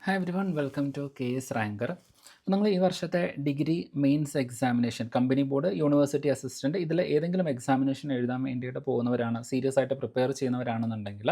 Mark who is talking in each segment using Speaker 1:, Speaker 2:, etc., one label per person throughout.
Speaker 1: Hi everyone, welcome to KS ranker. നിങ്ങൾ ഈ വർഷത്തെ degree mains examination, company board, university assistant ഇതിൽ ഏതെങ്കിലും എക്സാമിനേഷൻ എഴുതാൻ വേണ്ടിയിട്ട് പോകുന്നവരാണ്, സീരിയസ് ആയിട്ട് പ്രിപ്പയർ ചെയ്യുന്നവരാണെന്നുണ്ടെങ്കിൽ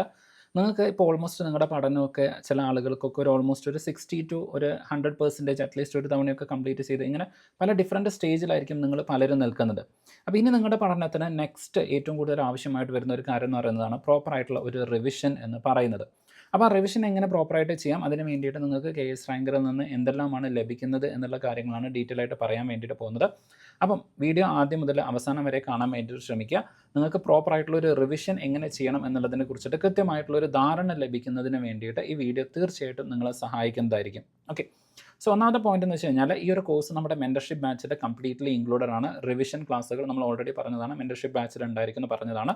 Speaker 1: നിങ്ങൾക്ക് ഇപ്പോൾ ഓൾമോസ്റ്റ് നിങ്ങളുടെ പഠനമൊക്കെ ചില ആളുകൾക്കൊക്കെ ഒരു ഓൾമോസ്റ്റ് ഒരു 60 ടു ഒരു 100% അറ്റ്ലീസ്റ്റ് ഒരു തവണയൊക്കെ കംപ്ലീറ്റ് ചെയ്ത് ഇങ്ങനെ പല ഡിഫറൻറ്റ് സ്റ്റേജിലായിരിക്കും നിങ്ങൾ പലരും നിൽക്കുന്നത്. അപ്പോൾ ഇനി നിങ്ങളുടെ പഠനത്തിന് നെക്സ്റ്റ് ഏറ്റവും കൂടുതൽ ആവശ്യമായിട്ട് വരുന്ന ഒരു കാര്യം എന്ന് പറയുന്നതാണ് പ്രോപ്പറായിട്ടുള്ള ഒരു റിവിഷൻ എന്ന് പറയുന്നത്. അപ്പോൾ ആ റിവിഷൻ എങ്ങനെ പ്രോപ്പറായിട്ട് ചെയ്യാം, അതിന് വേണ്ടിയിട്ട് നിങ്ങൾക്ക് KS റാങ്കറിൽ നിന്ന് എന്തെല്ലാമാണ് ലഭിക്കുന്നത് എന്നുള്ള കാര്യങ്ങളാണ് ഡീറ്റെയിൽ ആയിട്ട് പറയാൻ വേണ്ടിയിട്ട് പോകുന്നത്. അപ്പം വീഡിയോ ആദ്യം മുതൽ അവസാനം വരെ കാണാൻ വേണ്ടിയിട്ട് ശ്രമിക്കുക. നിങ്ങൾക്ക് പ്രോപ്പറായിട്ടുള്ള ഒരു റിവിഷൻ എങ്ങനെ ചെയ്യണം എന്നുള്ളതിനെ കുറിച്ചിട്ട് കൃത്യമായിട്ടുള്ളൊരു ധാരണ ലഭിക്കുന്നതിന് വേണ്ടിയിട്ട് ഈ വീഡിയോ തീർച്ചയായിട്ടും നിങ്ങളെ സഹായിക്കുന്നതായിരിക്കും. ഓക്കെ, സോ ഒന്നാമത്തെ പോയിന്റ് എന്ന് വെച്ച് കഴിഞ്ഞാൽ ഈ ഒരു കോഴ്സ് നമ്മുടെ മെൻറ്റർഷിപ്പ് ബാച്ചിൽ കംപ്ലീറ്റ്ലി ഇൻക്ലൂഡഡ് ആണ്. റിവിഷൻ ക്ലാസ്സുകൾ നമ്മൾ ഓൾറെഡി പറഞ്ഞതാണ്, മെൻറ്റർഷിപ്പ് ബാച്ചിൽ ഉണ്ടായിരിക്കുമെന്ന് പറഞ്ഞതാണ്.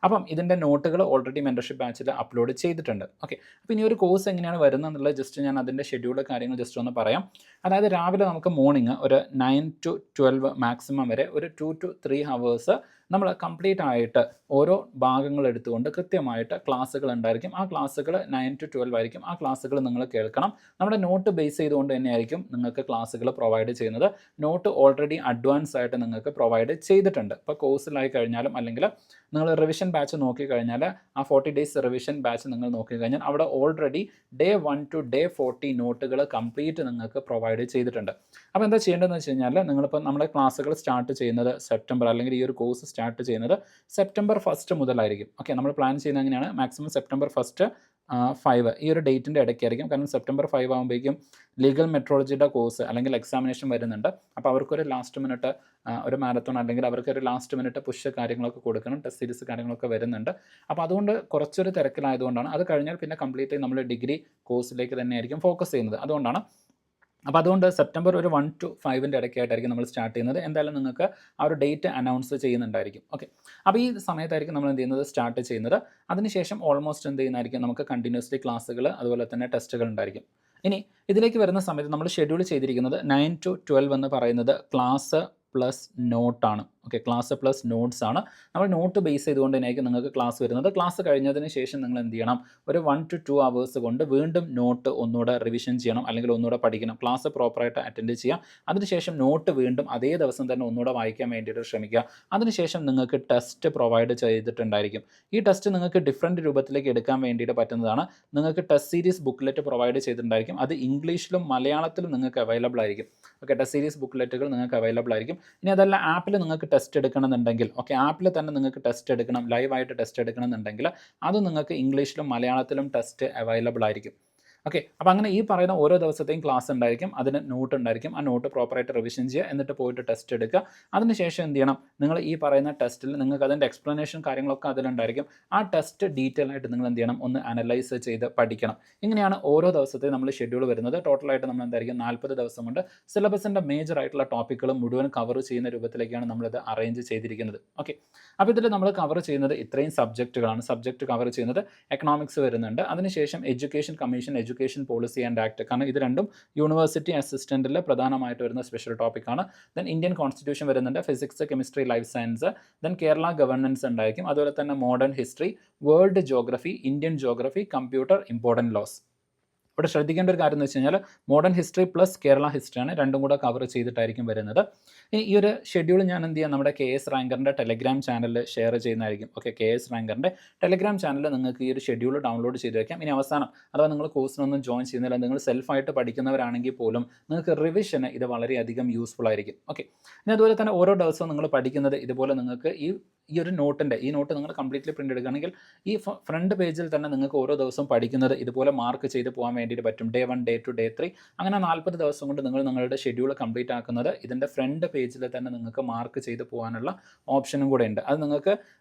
Speaker 1: അപ്പം ഇതിൻ്റെ നോട്ടുകൾ ഓൾറെഡി മെൻറ്റർഷിപ്പ് ബാച്ചിൽ അപ്ലോഡ് ചെയ്തിട്ടുണ്ട്. ഓക്കെ, അപ്പോൾ ഇനി ഒരു കോഴ്സ് എങ്ങനെയാണ് വരുന്നത് എന്നുള്ളത് ജസ്റ്റ് ഞാൻ അതിൻ്റെ ഷെഡ്യൂൾ കാര്യങ്ങൾ ജസ്റ്റ് ഒന്ന് പറയാം. അതായത് രാവിലെ നമുക്ക് മോർണിംഗ് ഒരു 9 to 12 മാക്സിമം വരെ ഒരു 2 to 3 ഹവേഴ്സ് നമ്മൾ കംപ്ലീറ്റ് ആയിട്ട് ഓരോ ഭാഗങ്ങൾ എടുത്തുകൊണ്ട് കൃത്യമായിട്ട് ക്ലാസ്സുകൾ ഉണ്ടായിരിക്കും. ആ ക്ലാസ്സുകൾ 9 to 12 ആയിരിക്കും. ആ ക്ലാസ്സുകൾ നിങ്ങൾ കേൾക്കണം. നമ്മുടെ നോട്ട് ബേസ് ചെയ്തുകൊണ്ട് തന്നെയായിരിക്കും നിങ്ങൾക്ക് ക്ലാസ്സുകൾ പ്രൊവൈഡ് ചെയ്യുന്നത്. നോട്ട് ഓൾറെഡി അഡ്വാൻസ് ആയിട്ട് നിങ്ങൾക്ക് പ്രൊവൈഡ് ചെയ്തിട്ടുണ്ട്. ഇപ്പോൾ കോഴ്സിലായി കഴിഞ്ഞാലും അല്ലെങ്കിൽ നിങ്ങൾ റിവിഷൻ ബാച്ച് നോക്കിക്കഴിഞ്ഞാൽ ആ 40 days റിവിഷൻ ബാച്ച് നിങ്ങൾ നോക്കിക്കഴിഞ്ഞാൽ അവിടെ ഓൾറെഡി ഡേ 1 to day 40 നോട്ടുകൾ കംപ്ലീറ്റ് നിങ്ങൾക്ക് പ്രൊവൈഡ് ചെയ്തിട്ടുണ്ട്. അപ്പോൾ എന്താ ചെയ്യേണ്ടതെന്ന് വെച്ച് കഴിഞ്ഞാൽ നിങ്ങളിപ്പോൾ നമ്മുടെ ക്ലാസ്സുകൾ സ്റ്റാർട്ട് ചെയ്യുന്നത് സെപ്റ്റംബർ, അല്ലെങ്കിൽ ഈ ഒരു കോഴ്സ് സ്റ്റാർട്ട് ചെയ്യുന്നത് സെപ്റ്റംബർ 1 മുതലായിരിക്കും. ഓക്കെ, നമ്മൾ പ്ലാൻ ചെയ്യുന്നത് എങ്ങനെയാണ്, മാക്സിമം സെപ്റ്റംബർ 5 ഈ ഒരു ഡേറ്റിൻ്റെ ഇടയ്ക്കായിരിക്കും. കാരണം സെപ്റ്റംബർ 5 ആകുമ്പോഴേക്കും ലീഗൽ മെട്രോളജിയുടെ കോഴ്സ് അല്ലെങ്കിൽ എക്സാമിനേഷൻ വരുന്നുണ്ട്. അപ്പോൾ അവർക്കൊരു ലാസ്റ്റ് മിനിറ്റ് ഒരു മാരത്തോൺ അല്ലെങ്കിൽ അവർക്കൊരു ലാസ്റ്റ് മിനിറ്റ് പുഷ് കാര്യങ്ങളൊക്കെ കൊടുക്കണം, ടെസ്റ്റ് സീരീസ് കാര്യങ്ങളൊക്കെ വരുന്നുണ്ട്. അപ്പോൾ അതുകൊണ്ട് കുറച്ചൊരു തിരക്കിലായതുകൊണ്ടാണ്. അത് കഴിഞ്ഞാൽ പിന്നെ കംപ്ലീറ്റ് നമ്മൾ ഡിഗ്രി കോഴ്സിലേക്ക് തന്നെയായിരിക്കും ഫോക്കസ് ചെയ്യുന്നത്. അതുകൊണ്ടാണ്. അപ്പോൾ അതുകൊണ്ട് സെപ്റ്റംബർ ഒരു 1 to 5 ഇടയ്ക്കായിട്ടായിരിക്കും നമ്മൾ സ്റ്റാർട്ട് ചെയ്യുന്നത്. എന്തായാലും നിങ്ങൾക്ക് ആ ഒരു ഡേറ്റ് അനൗൺസ് ചെയ്യുന്നുണ്ടായിരിക്കും. ഓക്കെ, അപ്പോൾ ഈ സമയത്തായിരിക്കും നമ്മൾ എന്ത് ചെയ്യുന്നത്, സ്റ്റാർട്ട് ചെയ്യുന്നത്. അതിനുശേഷം ഓൾമോസ്റ്റ് എന്ത് ചെയ്യുന്നതായിരിക്കും, നമുക്ക് കണ്ടിന്യൂസ്ലി ക്ലാസ്സുകൾ അതുപോലെ തന്നെ ടെസ്റ്റുകൾ ഉണ്ടായിരിക്കും. ഇനി ഇതിലേക്ക് വരുന്ന സമയത്ത് നമ്മൾ ഷെഡ്യൂൾ ചെയ്തിരിക്കുന്നത് 9 to 12 എന്ന് പറയുന്നത് ക്ലാസ് പ്ലസ് നോട്ടാണ്. ഓക്കെ, ക്ലാസ് പ്ലസ് നോട്ട്സ് ആണ്. നമ്മൾ നോട്ട് ബേസ് ചെയ്തുകൊണ്ട് തന്നെയായിരിക്കും നിങ്ങൾക്ക് ക്ലാസ് വരുന്നത്. ക്ലാസ് കഴിഞ്ഞതിന് ശേഷം നിങ്ങൾ എന്ത് ചെയ്യണം, ഒരു 1 to 2 hours കൊണ്ട് വീണ്ടും നോട്ട് ഒന്നുകൂടെ റിവിഷൻ ചെയ്യണം, അല്ലെങ്കിൽ ഒന്നുകൂടെ പഠിക്കണം. ക്ലാസ് പ്രോപ്പറായിട്ട് അറ്റൻഡ് ചെയ്യാം. അതിനുശേഷം നോട്ട് വീണ്ടും അതേ ദിവസം തന്നെ ഒന്നുകൂടെ വായിക്കാൻ വേണ്ടിയിട്ട് ശ്രമിക്കുക. അതിനുശേഷം നിങ്ങൾക്ക് ടെസ്റ്റ് പ്രൊവൈഡ് ചെയ്തിട്ടുണ്ടായിരിക്കും. ഈ ടെസ്റ്റ് നിങ്ങൾക്ക് ഡിഫറൻറ്റ് രൂപത്തിലേക്ക് എടുക്കാൻ വേണ്ടിയിട്ട് പറ്റുന്നതാണ്. നിങ്ങൾക്ക് ടെസ്റ്റ് സീരീസ് ബുക്ക്ലെറ്റ് പ്രൊവൈഡ് ചെയ്തിട്ടുണ്ടായിരിക്കും. അത് ഇംഗ്ലീഷിലും മലയാളത്തിലും നിങ്ങൾക്ക് അവൈലബിൾ ആയിരിക്കും. ഓക്കെ, ടെസ്റ്റ് സീരീസ് ബുക്ക്ലെറ്റുകൾ നിങ്ങൾക്ക് അവൈലബിൾ ആയിരിക്കും. ഇനി അതല്ല ആപ്പിൽ നിങ്ങൾക്ക് ടെസ്റ്റ് എടുക്കണമെന്നുണ്ടെങ്കിൽ, ഓക്കെ, ആപ്പിൽ തന്നെ നിങ്ങൾക്ക് ടെസ്റ്റ് എടുക്കണം, ലൈവായിട്ട് ടെസ്റ്റ് എടുക്കണമെന്നുണ്ടെങ്കിൽ അത് നിങ്ങൾക്ക് ഇംഗ്ലീഷിലും മലയാളത്തിലും ടെസ്റ്റ് അവൈലബിൾ ആയിരിക്കും. ഓക്കെ, അപ്പോൾ അങ്ങനെ ഈ പറയുന്ന ഓരോ ദിവസത്തെയും ക്ലാസ് ഉണ്ടായിരിക്കും, അതിന് നോട്ട് ഉണ്ടായിരിക്കും. ആ നോട്ട് പ്രോപ്പറായിട്ട് റിവിഷൻ ചെയ്യുക, എന്നിട്ട് പോയിട്ട് ടെസ്റ്റ് എടുക്കുക. അതിനുശേഷം എന്ത് ചെയ്യണം, നിങ്ങൾ ഈ പറയുന്ന ടെസ്റ്റിൽ നിങ്ങൾക്ക് അതിൻ്റെ എക്സ്പ്ലനേഷൻ കാര്യങ്ങളൊക്കെ അതിലുണ്ടായിരിക്കും. ആ ടെസ്റ്റ് ഡീറ്റെയിൽ ആയിട്ട് നിങ്ങൾ എന്ത് ചെയ്യണം, ഒന്ന് അനലൈസ് ചെയ്ത് പഠിക്കണം. ഇങ്ങനെയാണ് ഓരോ ദിവസത്തെയും നമ്മൾ ഷെഡ്യൂൾ വരുന്നത്. ടോട്ടലായിട്ട് നമ്മൾ എന്തായിരിക്കും 40 ദിവസം കൊണ്ട് സിലബസിൻ്റെ മേജർ ആയിട്ടുള്ള ടോപ്പിക്കുകൾ മുഴുവൻ കവർ ചെയ്യുന്ന രൂപത്തിലേക്കാണ് നമ്മളിത് അറേഞ്ച് ചെയ്തിരിക്കുന്നത്. ഓക്കെ, അപ്പോൾ ഇതിൽ നമ്മൾ കവർ ചെയ്യുന്നത് ഇത്രയും സബ്ജക്റ്റുകളാണ്. സബ്ജക്റ്റ് കവർ ചെയ്യുന്നത് എക്കണോമിക്സ് വരുന്നുണ്ട്, അതിനുശേഷം education commission, education policy and act, കാരണം ഇത് രണ്ടും യൂണിവേഴ്സിറ്റി അസിസ്റ്റൻറ്റിൽ പ്രധാനമായിട്ട് വരുന്ന സ്പെഷ്യൽ ടോപ്പിക്കാണ്. ദെൻ ഇന്ത്യൻ കോൺസ്റ്റിറ്റ്യൂഷൻ വരുന്നുണ്ട്, physics, chemistry, life science, then Kerala governance ഉണ്ടായിരിക്കും. അതുപോലെ തന്നെ modern history, world geography, Indian geography, computer, important laws. ഇവിടെ ശ്രദ്ധിക്കേണ്ട ഒരു കാര്യം എന്ന് വെച്ച് കഴിഞ്ഞാൽ മോഡേൺ ഹിസ്റ്ററി പ്ലസ് കേരള ഹിസ്റ്ററിയാണ്, രണ്ടും കൂടെ കവർ ചെയ്തിട്ടായിരിക്കും വരുന്നത്. ഈ ഒരു ഷെഡ്യൂൾ ഞാൻ എന്ത് ചെയ്യാം, നമ്മുടെ KS റാങ്കറിൻ്റെ ടെലഗ്രാം ചാനലിൽ ഷെയർ ചെയ്യുന്നതായിരിക്കും. ഓക്കെ, KS റാങ്കറിൻ്റെ ടെലഗ്രാം ചാനലിൽ നിങ്ങൾക്ക് ഈ ഒരു ഷെഡ്യൂൾ ഡൗൺലോഡ് ചെയ്ത് വയ്ക്കാം. ഇനി അവസാനം അഥവാ നിങ്ങൾ കോഴ്സിനൊന്നും ജോയിൻ ചെയ്യുന്നില്ല, നിങ്ങൾ സെൽഫായിട്ട് പഠിക്കുന്നവരാണെങ്കിൽ പോലും നിങ്ങൾക്ക് റിവിഷന് ഇത് വളരെയധികം യൂസ്ഫുൾ ആയിരിക്കും. ഓക്കെ, ഇനി അതുപോലെ തന്നെ ഓരോ ദിവസവും നിങ്ങൾ പഠിക്കുന്നത് ഇതുപോലെ നിങ്ങൾക്ക് ഈ ഒരു നോട്ടിൻ്റെ ഈ നോട്ട് നിങ്ങൾ കംപ്ലീറ്റ്ലി പ്രിൻ്റ് എടുക്കുകയാണെങ്കിൽ ഈ ഫ്രണ്ട് പേജിൽ തന്നെ നിങ്ങൾക്ക് ഓരോ ദിവസവും പഠിക്കുന്നത് ഇതുപോലെ മാർക്ക് ചെയ്ത് പോകാൻ വേണ്ടിയിട്ട് പറ്റും. ഡേ 1, ഡേ 2, ഡേ 3 അങ്ങനെ 40 ദിവസം കൊണ്ട് നിങ്ങൾ നിങ്ങളുടെ ഷെഡ്യൂൾ കംപ്ലീറ്റ് ആക്കുന്നത് ഇതിൻ്റെ ഫ്രണ്ട് പേജിൽ തന്നെ നിങ്ങൾക്ക് മാർക്ക് ചെയ്ത് പോകാനുള്ള ഓപ്ഷനും കൂടെ ഉണ്ട്. അത് നിങ്ങൾക്ക്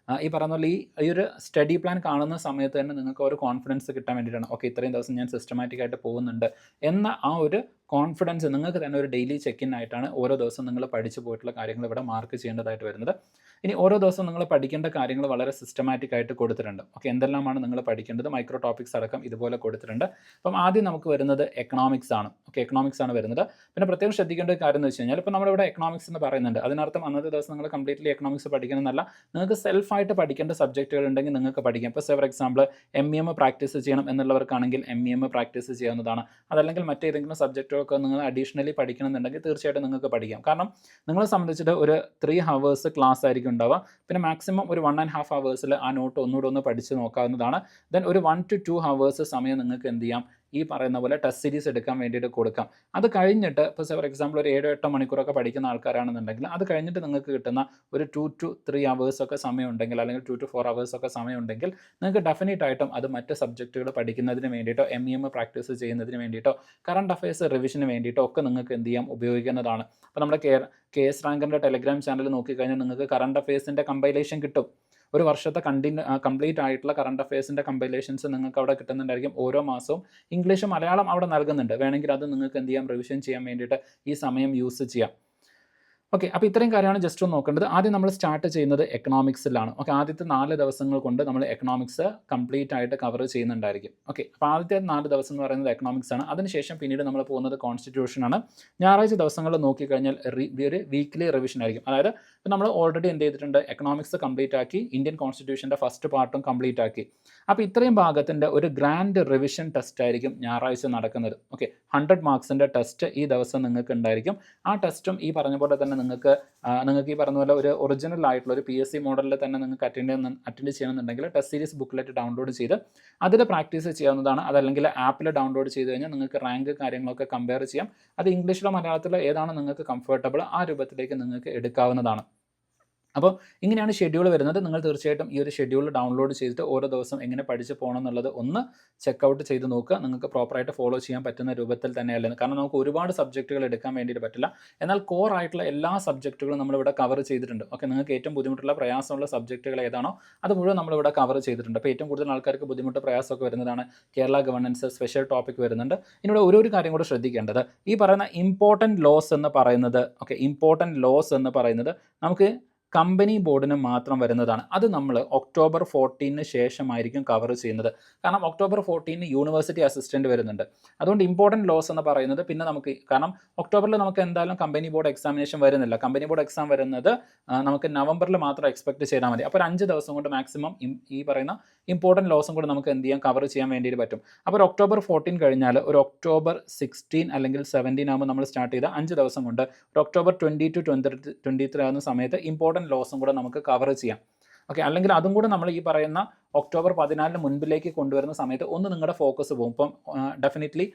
Speaker 1: ഈ പറയുന്ന പോലെ ഈ ഒരു സ്റ്റഡി പ്ലാൻ കാണുന്ന സമയത്ത് തന്നെ നിങ്ങൾക്ക് ഒരു കോൺഫിഡൻസ് കിട്ടാൻ വേണ്ടിയിട്ടാണ്. ഓക്കെ, ഇത്രയും ദിവസം ഞാൻ സിസ്റ്റമാറ്റിക് ആയിട്ട് പോകുന്നുണ്ട് എന്ന ആ ഒരു കോൺഫിഡൻസ് നിങ്ങൾക്ക് തന്നെ ഒരു ഡെയിലി ചെക്ക് ഇൻ ആയിട്ടാണ് ഓരോ ദിവസം നിങ്ങൾ പഠിച്ചു പോയിട്ടുള്ള കാര്യങ്ങൾ ഇവിടെ മാർക്ക് ചെയ്യേണ്ടതായിട്ട് വരുന്നത്. ഇനി ഓരോ ദിവസവും നിങ്ങൾ പഠിക്കേണ്ട കാര്യങ്ങൾ വളരെ സിസ്റ്റമാറ്റിക് ആയിട്ട് കൊടുത്തിട്ടുണ്ട്. ഓക്കെ, എന്തെല്ലാമാണ് നിങ്ങൾ പഠിക്കേണ്ടത്, മൈക്രോ ടോപ്പിക്സ് അടക്കം ഇതുപോലെ കൊടുത്തിട്ടുണ്ട്. അപ്പം ആദ്യം നമുക്ക് വരുന്നത് എക്കണോമിക്സ് ആണ്. ഓക്കെ, എക്കണോമിക്സ് ആണ് വരുന്നത്. പിന്നെ പ്രത്യേകം ശ്രദ്ധിക്കേണ്ട ഒരു കാര്യം എന്ന് വെച്ച് കഴിഞ്ഞാൽ, ഇപ്പോൾ നമ്മളിവിടെ എക്കണോമിക്സ് എന്ന് പറയുന്നുണ്ട്, അതിനർത്ഥം അന്നത്തെ ദിവസം നിങ്ങൾ കംപ്ലീറ്റ്ലി എക്കണോമിക്സ് പഠിക്കണമെന്നല്ല, നിങ്ങൾക്ക് സെൽഫായിട്ട് പഠിക്കേണ്ട സബ്ജക്റ്റുകൾ ഉണ്ടെങ്കിൽ നിങ്ങൾക്ക് പഠിക്കാം. ഇപ്പോൾ ഫോർ എക്സാമ്പിൾ MEM പ്രാക്ടീസ് ചെയ്യണം എന്നുള്ളവർക്കാണെങ്കിൽ MEM പ്രാക്ടീസ് ചെയ്യാവുന്നതാണ്. അതല്ലെങ്കിൽ മറ്റേതെങ്കിലും സബ്ജക്റ്റുകളൊക്കെ നിങ്ങൾ അഡീഷണലി പഠിക്കണമെന്നുണ്ടെങ്കിൽ തീർച്ചയായിട്ടും നിങ്ങൾക്ക് പഠിക്കാം. കാരണം നിങ്ങളെ സംബന്ധിച്ചിട്ട് ഒരു 3 hours ക്ലാസ് ആയിരിക്കും ഉണ്ടാവുക. പിന്നെ മാക്സിമം ഒരു 1.5 hours ആ നോട്ട് ഒന്നുകൂടെ ഒന്ന് പഠിച്ച് നോക്കാവുന്നതാണ്. ദെൻ ഒരു 1 to 2 hours സമയം നിങ്ങൾക്ക് എന്ത് ചെയ്യാം, ഈ പറയുന്ന പോലെ ടെസ്റ്റ് സീരീസ് എടുക്കാൻ വേണ്ടിയിട്ട് കൊടുക്കാം. അത് കഴിഞ്ഞിട്ട് ഇപ്പോൾ ഫോർ എക്സാമ്പിൾ ഒരു 7-8 മണിക്കൂറൊക്കെ പഠിക്കുന്ന ആൾക്കാരാണെന്നുണ്ടെങ്കിൽ അത് കഴിഞ്ഞിട്ട് നിങ്ങൾക്ക് കിട്ടുന്ന ഒരു 2 to 3 hours ഒക്കെ സമയം ഉണ്ടെങ്കിൽ, അല്ലെങ്കിൽ 2 to 4 hours ഒക്കെ സമയം ഉണ്ടെങ്കിൽ നിങ്ങൾക്ക് ഡെഫിനറ്റ് ആയിട്ടും അത് മറ്റ് സബ്ജക്റ്റുകൾ പഠിക്കുന്നതിന് വേണ്ടിയിട്ടോ MEM പ്രാക്ടീസ് ചെയ്യുന്നതിന് വേണ്ടിയിട്ടോ കറണ്ട് അഫയേഴ്സ് റിവിഷന് വേണ്ടിയിട്ടോ ഒക്കെ നിങ്ങൾക്ക് എന്ത് ചെയ്യാം, ഉപയോഗിക്കുന്നതാണ്. അപ്പോൾ നമ്മുടെ KS റാങ്കറിൻ്റെ ടെലഗ്രാം ചാനൽ നോക്കിക്കഴിഞ്ഞാൽ നിങ്ങൾക്ക് കറണ്ട് അഫയേഴ്സിൻ്റെ കമ്പൈലേഷൻ കിട്ടും. ഒരു വർഷത്തെ കംപ്ലീറ്റ് ആയിട്ടുള്ള കറണ്ട് അഫയേഴ്സിൻ്റെ കമ്പൈലേഷൻസ് നിങ്ങൾക്ക് അവിടെ കിട്ടുന്നുണ്ടായിരിക്കും. ഓരോ മാസവും ഇംഗ്ലീഷ് മലയാളം അവിടെ നൽകുന്നുണ്ട്. വേണമെങ്കിൽ അത് നിങ്ങൾക്ക് എന്ത് ചെയ്യാം, റിവിഷൻ ചെയ്യാൻ വേണ്ടിയിട്ട് ഈ സമയം യൂസ് ചെയ്യാം. ഓക്കെ, അപ്പോൾ ഇത്രയും കാര്യമാണ് ജസ്റ്റ് ഒന്ന് നോക്കേണ്ടത്. ആദ്യം നമ്മൾ സ്റ്റാർട്ട് ചെയ്യുന്നത് എക്കണോമിക്സിലാണ്. ഓക്കെ, ആദ്യത്തെ 4 ദിവസങ്ങൾ കൊണ്ട് നമ്മൾ എക്കണോമിക്സ് കംപ്ലീറ്റ് ആയിട്ട് കവർ ചെയ്യുന്നുണ്ടായിരിക്കും. ഓക്കെ, അപ്പോൾ ആദ്യത്തെ 4 ദിവസം എന്ന് പറയുന്നത് എക്കണോമിക്സ് ആണ്. അതിനുശേഷം പിന്നീട് നമ്മൾ പോകുന്നത് കോൺസ്റ്റിറ്റ്യൂഷനാണ്. ഞായറാഴ്ച ദിവസങ്ങളിൽ നോക്കിക്കഴിഞ്ഞാൽ ഒരു വീക്ക്ലി റിവിഷൻ ആയിരിക്കും. അതായത് ഇപ്പോൾ നമ്മൾ ഓൾറെഡി എന്ത് ചെയ്തിട്ടുണ്ട്, എക്കണോമിക്സ് കംപ്ലീറ്റ് ആക്കി, ഇന്ത്യൻ കോൺസ്റ്റിറ്റ്യൂഷൻ്റെ ഫസ്റ്റ് പാർട്ടും കംപ്ലീറ്റ് ആക്കി. അപ്പോൾ ഇത്രയും ഭാഗത്തിൻ്റെ ഒരു ഗ്രാൻഡ് റിവിഷൻ ടെസ്റ്റ് ആയിരിക്കും ഞായറാഴ്ച നടക്കുന്നത്. ഓക്കെ, 100 മാർക്സിൻ്റെ ടെസ്റ്റ് ഈ ദിവസം നിങ്ങൾക്ക് ഉണ്ടായിരിക്കും. ആ ടെസ്റ്റും ഈ പറഞ്ഞ പോലെ തന്നെ നിങ്ങൾക്ക് ഈ പറഞ്ഞ പോലെ ഒരു ഒറിജിനൽ ആയിട്ടുള്ള ഒരു PSC മോഡലിൽ തന്നെ നിങ്ങൾക്ക് അറ്റൻഡ് ചെയ്യണമെന്നുണ്ടെങ്കിൽ ടെസ്റ്റ് സീരീസ് ബുക്ക്ലെറ്റ് ഡൗൺലോഡ് ചെയ്ത് അതിൽ പ്രാക്ടീസ് ചെയ്യാവുന്നതാണ്. അതല്ലെങ്കിൽ ആപ്പിൽ ഡൗൺലോഡ് ചെയ്ത് കഴിഞ്ഞാൽ നിങ്ങൾക്ക് റാങ്ക് കാര്യങ്ങളൊക്കെ കമ്പയർ ചെയ്യാം. അത് ഇംഗ്ലീഷിലോ മലയാളത്തിലോ ഏതാണ് നിങ്ങൾക്ക് കംഫർട്ടബിൾ ആ രൂപത്തിലേക്ക് നിങ്ങൾക്ക് എടുക്കാവുന്നതാണ്. അപ്പോൾ ഇങ്ങനെയാണ് ഷെഡ്യൂൾ വരുന്നത്. നിങ്ങൾ തീർച്ചയായിട്ടും ഈ ഒരു ഷെഡ്യൂൾ ഡൗൺലോഡ് ചെയ്തിട്ട് ഓരോ ദിവസം എങ്ങനെ പഠിച്ച് പോകണം എന്നുള്ളത് ഒന്ന് ചെക്കൗട്ട് ചെയ്ത് നോക്കുക. നിങ്ങൾക്ക് പ്രോപ്പറായിട്ട് ഫോളോ ചെയ്യാൻ പറ്റുന്ന രൂപത്തിൽ തന്നെയല്ലേ. കാരണം നമുക്ക് ഒരുപാട് സബ്ജക്റ്റുകൾ എടുക്കാൻ വേണ്ടിയിട്ട് പറ്റില്ല. എന്നാൽ കോർ ആയിട്ടുള്ള എല്ലാ സബ്ജക്റ്റുകളും നമ്മളിവിടെ കവർ ചെയ്തിട്ടുണ്ട്. ഓക്കെ, നിങ്ങൾക്ക് ഏറ്റവും ബുദ്ധിമുട്ടുള്ള പ്രയാസമുള്ള സബ്ജക്റ്റുകൾ ഏതാണോ അത് മുഴുവൻ നമ്മളിവിടെ കവർ ചെയ്തിട്ടുണ്ട്. അപ്പോൾ ഏറ്റവും കൂടുതൽ ആൾക്കാർക്ക് ബുദ്ധിമുട്ട് പ്രയാസമൊക്കെ വരുന്നതാണ് കേരള ഗവർണൻസ്, സ്പെഷ്യൽ ടോപ്പിക് വരുന്നുണ്ട്. ഇതിനോട് ഒരു കാര്യം കൂടെ ശ്രദ്ധിക്കേണ്ടത്, ഈ പറയുന്ന ഇമ്പോർട്ടൻറ്റ് ലോസ് എന്ന് പറയുന്നത്, ഓക്കെ, ഇമ്പോർട്ടൻറ്റ് ലോസ് എന്ന് പറയുന്നത് നമുക്ക് കമ്പനി ബോർഡിന് മാത്രം വരുന്നതാണ്. അത് നമ്മൾ October 14 ശേഷമായിരിക്കും കവർ ചെയ്യുന്നത്. കാരണം October 14 യൂണിവേഴ്സിറ്റി അസിസ്റ്റൻറ്റ് വരുന്നുണ്ട്. അതുകൊണ്ട് ഇമ്പോർട്ടൻറ്റ് ലോസ് എന്ന് പറയുന്നത് പിന്നെ നമുക്ക്, കാരണം ഒക്ടോബറിൽ നമുക്ക് എന്തായാലും കമ്പനി ബോർഡ് എക്സാമിനേഷൻ വരുന്നില്ല. കമ്പനി ബോർഡ് എക്സാം വരുന്നത് നമുക്ക് നവംബറിൽ മാത്രം എക്സ്പെക്ട് ചെയ്താൽ മതി. അപ്പോൾ ഒരു 5 ദിവസം കൊണ്ട് മാക്സിമം ഈ പറയുന്ന ഇമ്പോർട്ടൻറ്റ് ലോസും കൂടെ നമുക്ക് എന്ത് ചെയ്യാം, കവർ ചെയ്യാൻ വേണ്ടിയിട്ട് പറ്റും. അപ്പോൾ ഒരു October 14 കഴിഞ്ഞാൽ ഒരു October 16 അല്ലെങ്കിൽ 17 ആകുമ്പോൾ നമ്മൾ സ്റ്റാർട്ട് ചെയ്ത 5 ദിവസം കൊണ്ട് ഒരു October 20 to 23 ആകുന്ന സമയത്ത് ഇമ്പോർട്ടൻറ്റ് ലോസും കൂടെ നമുക്ക് കവർ ചെയ്യാം. ഓക്കെ, അല്ലെങ്കിൽ അതും കൂടെ നമ്മൾ ഈ പറയുന്ന October 14 മുൻപിലേക്ക് കൊണ്ടുവരുന്ന സമയത്ത് ഒന്ന് നിങ്ങളുടെ ഫോക്കസ് പോകും. ഇപ്പം ഡെഫിനറ്റ്ലി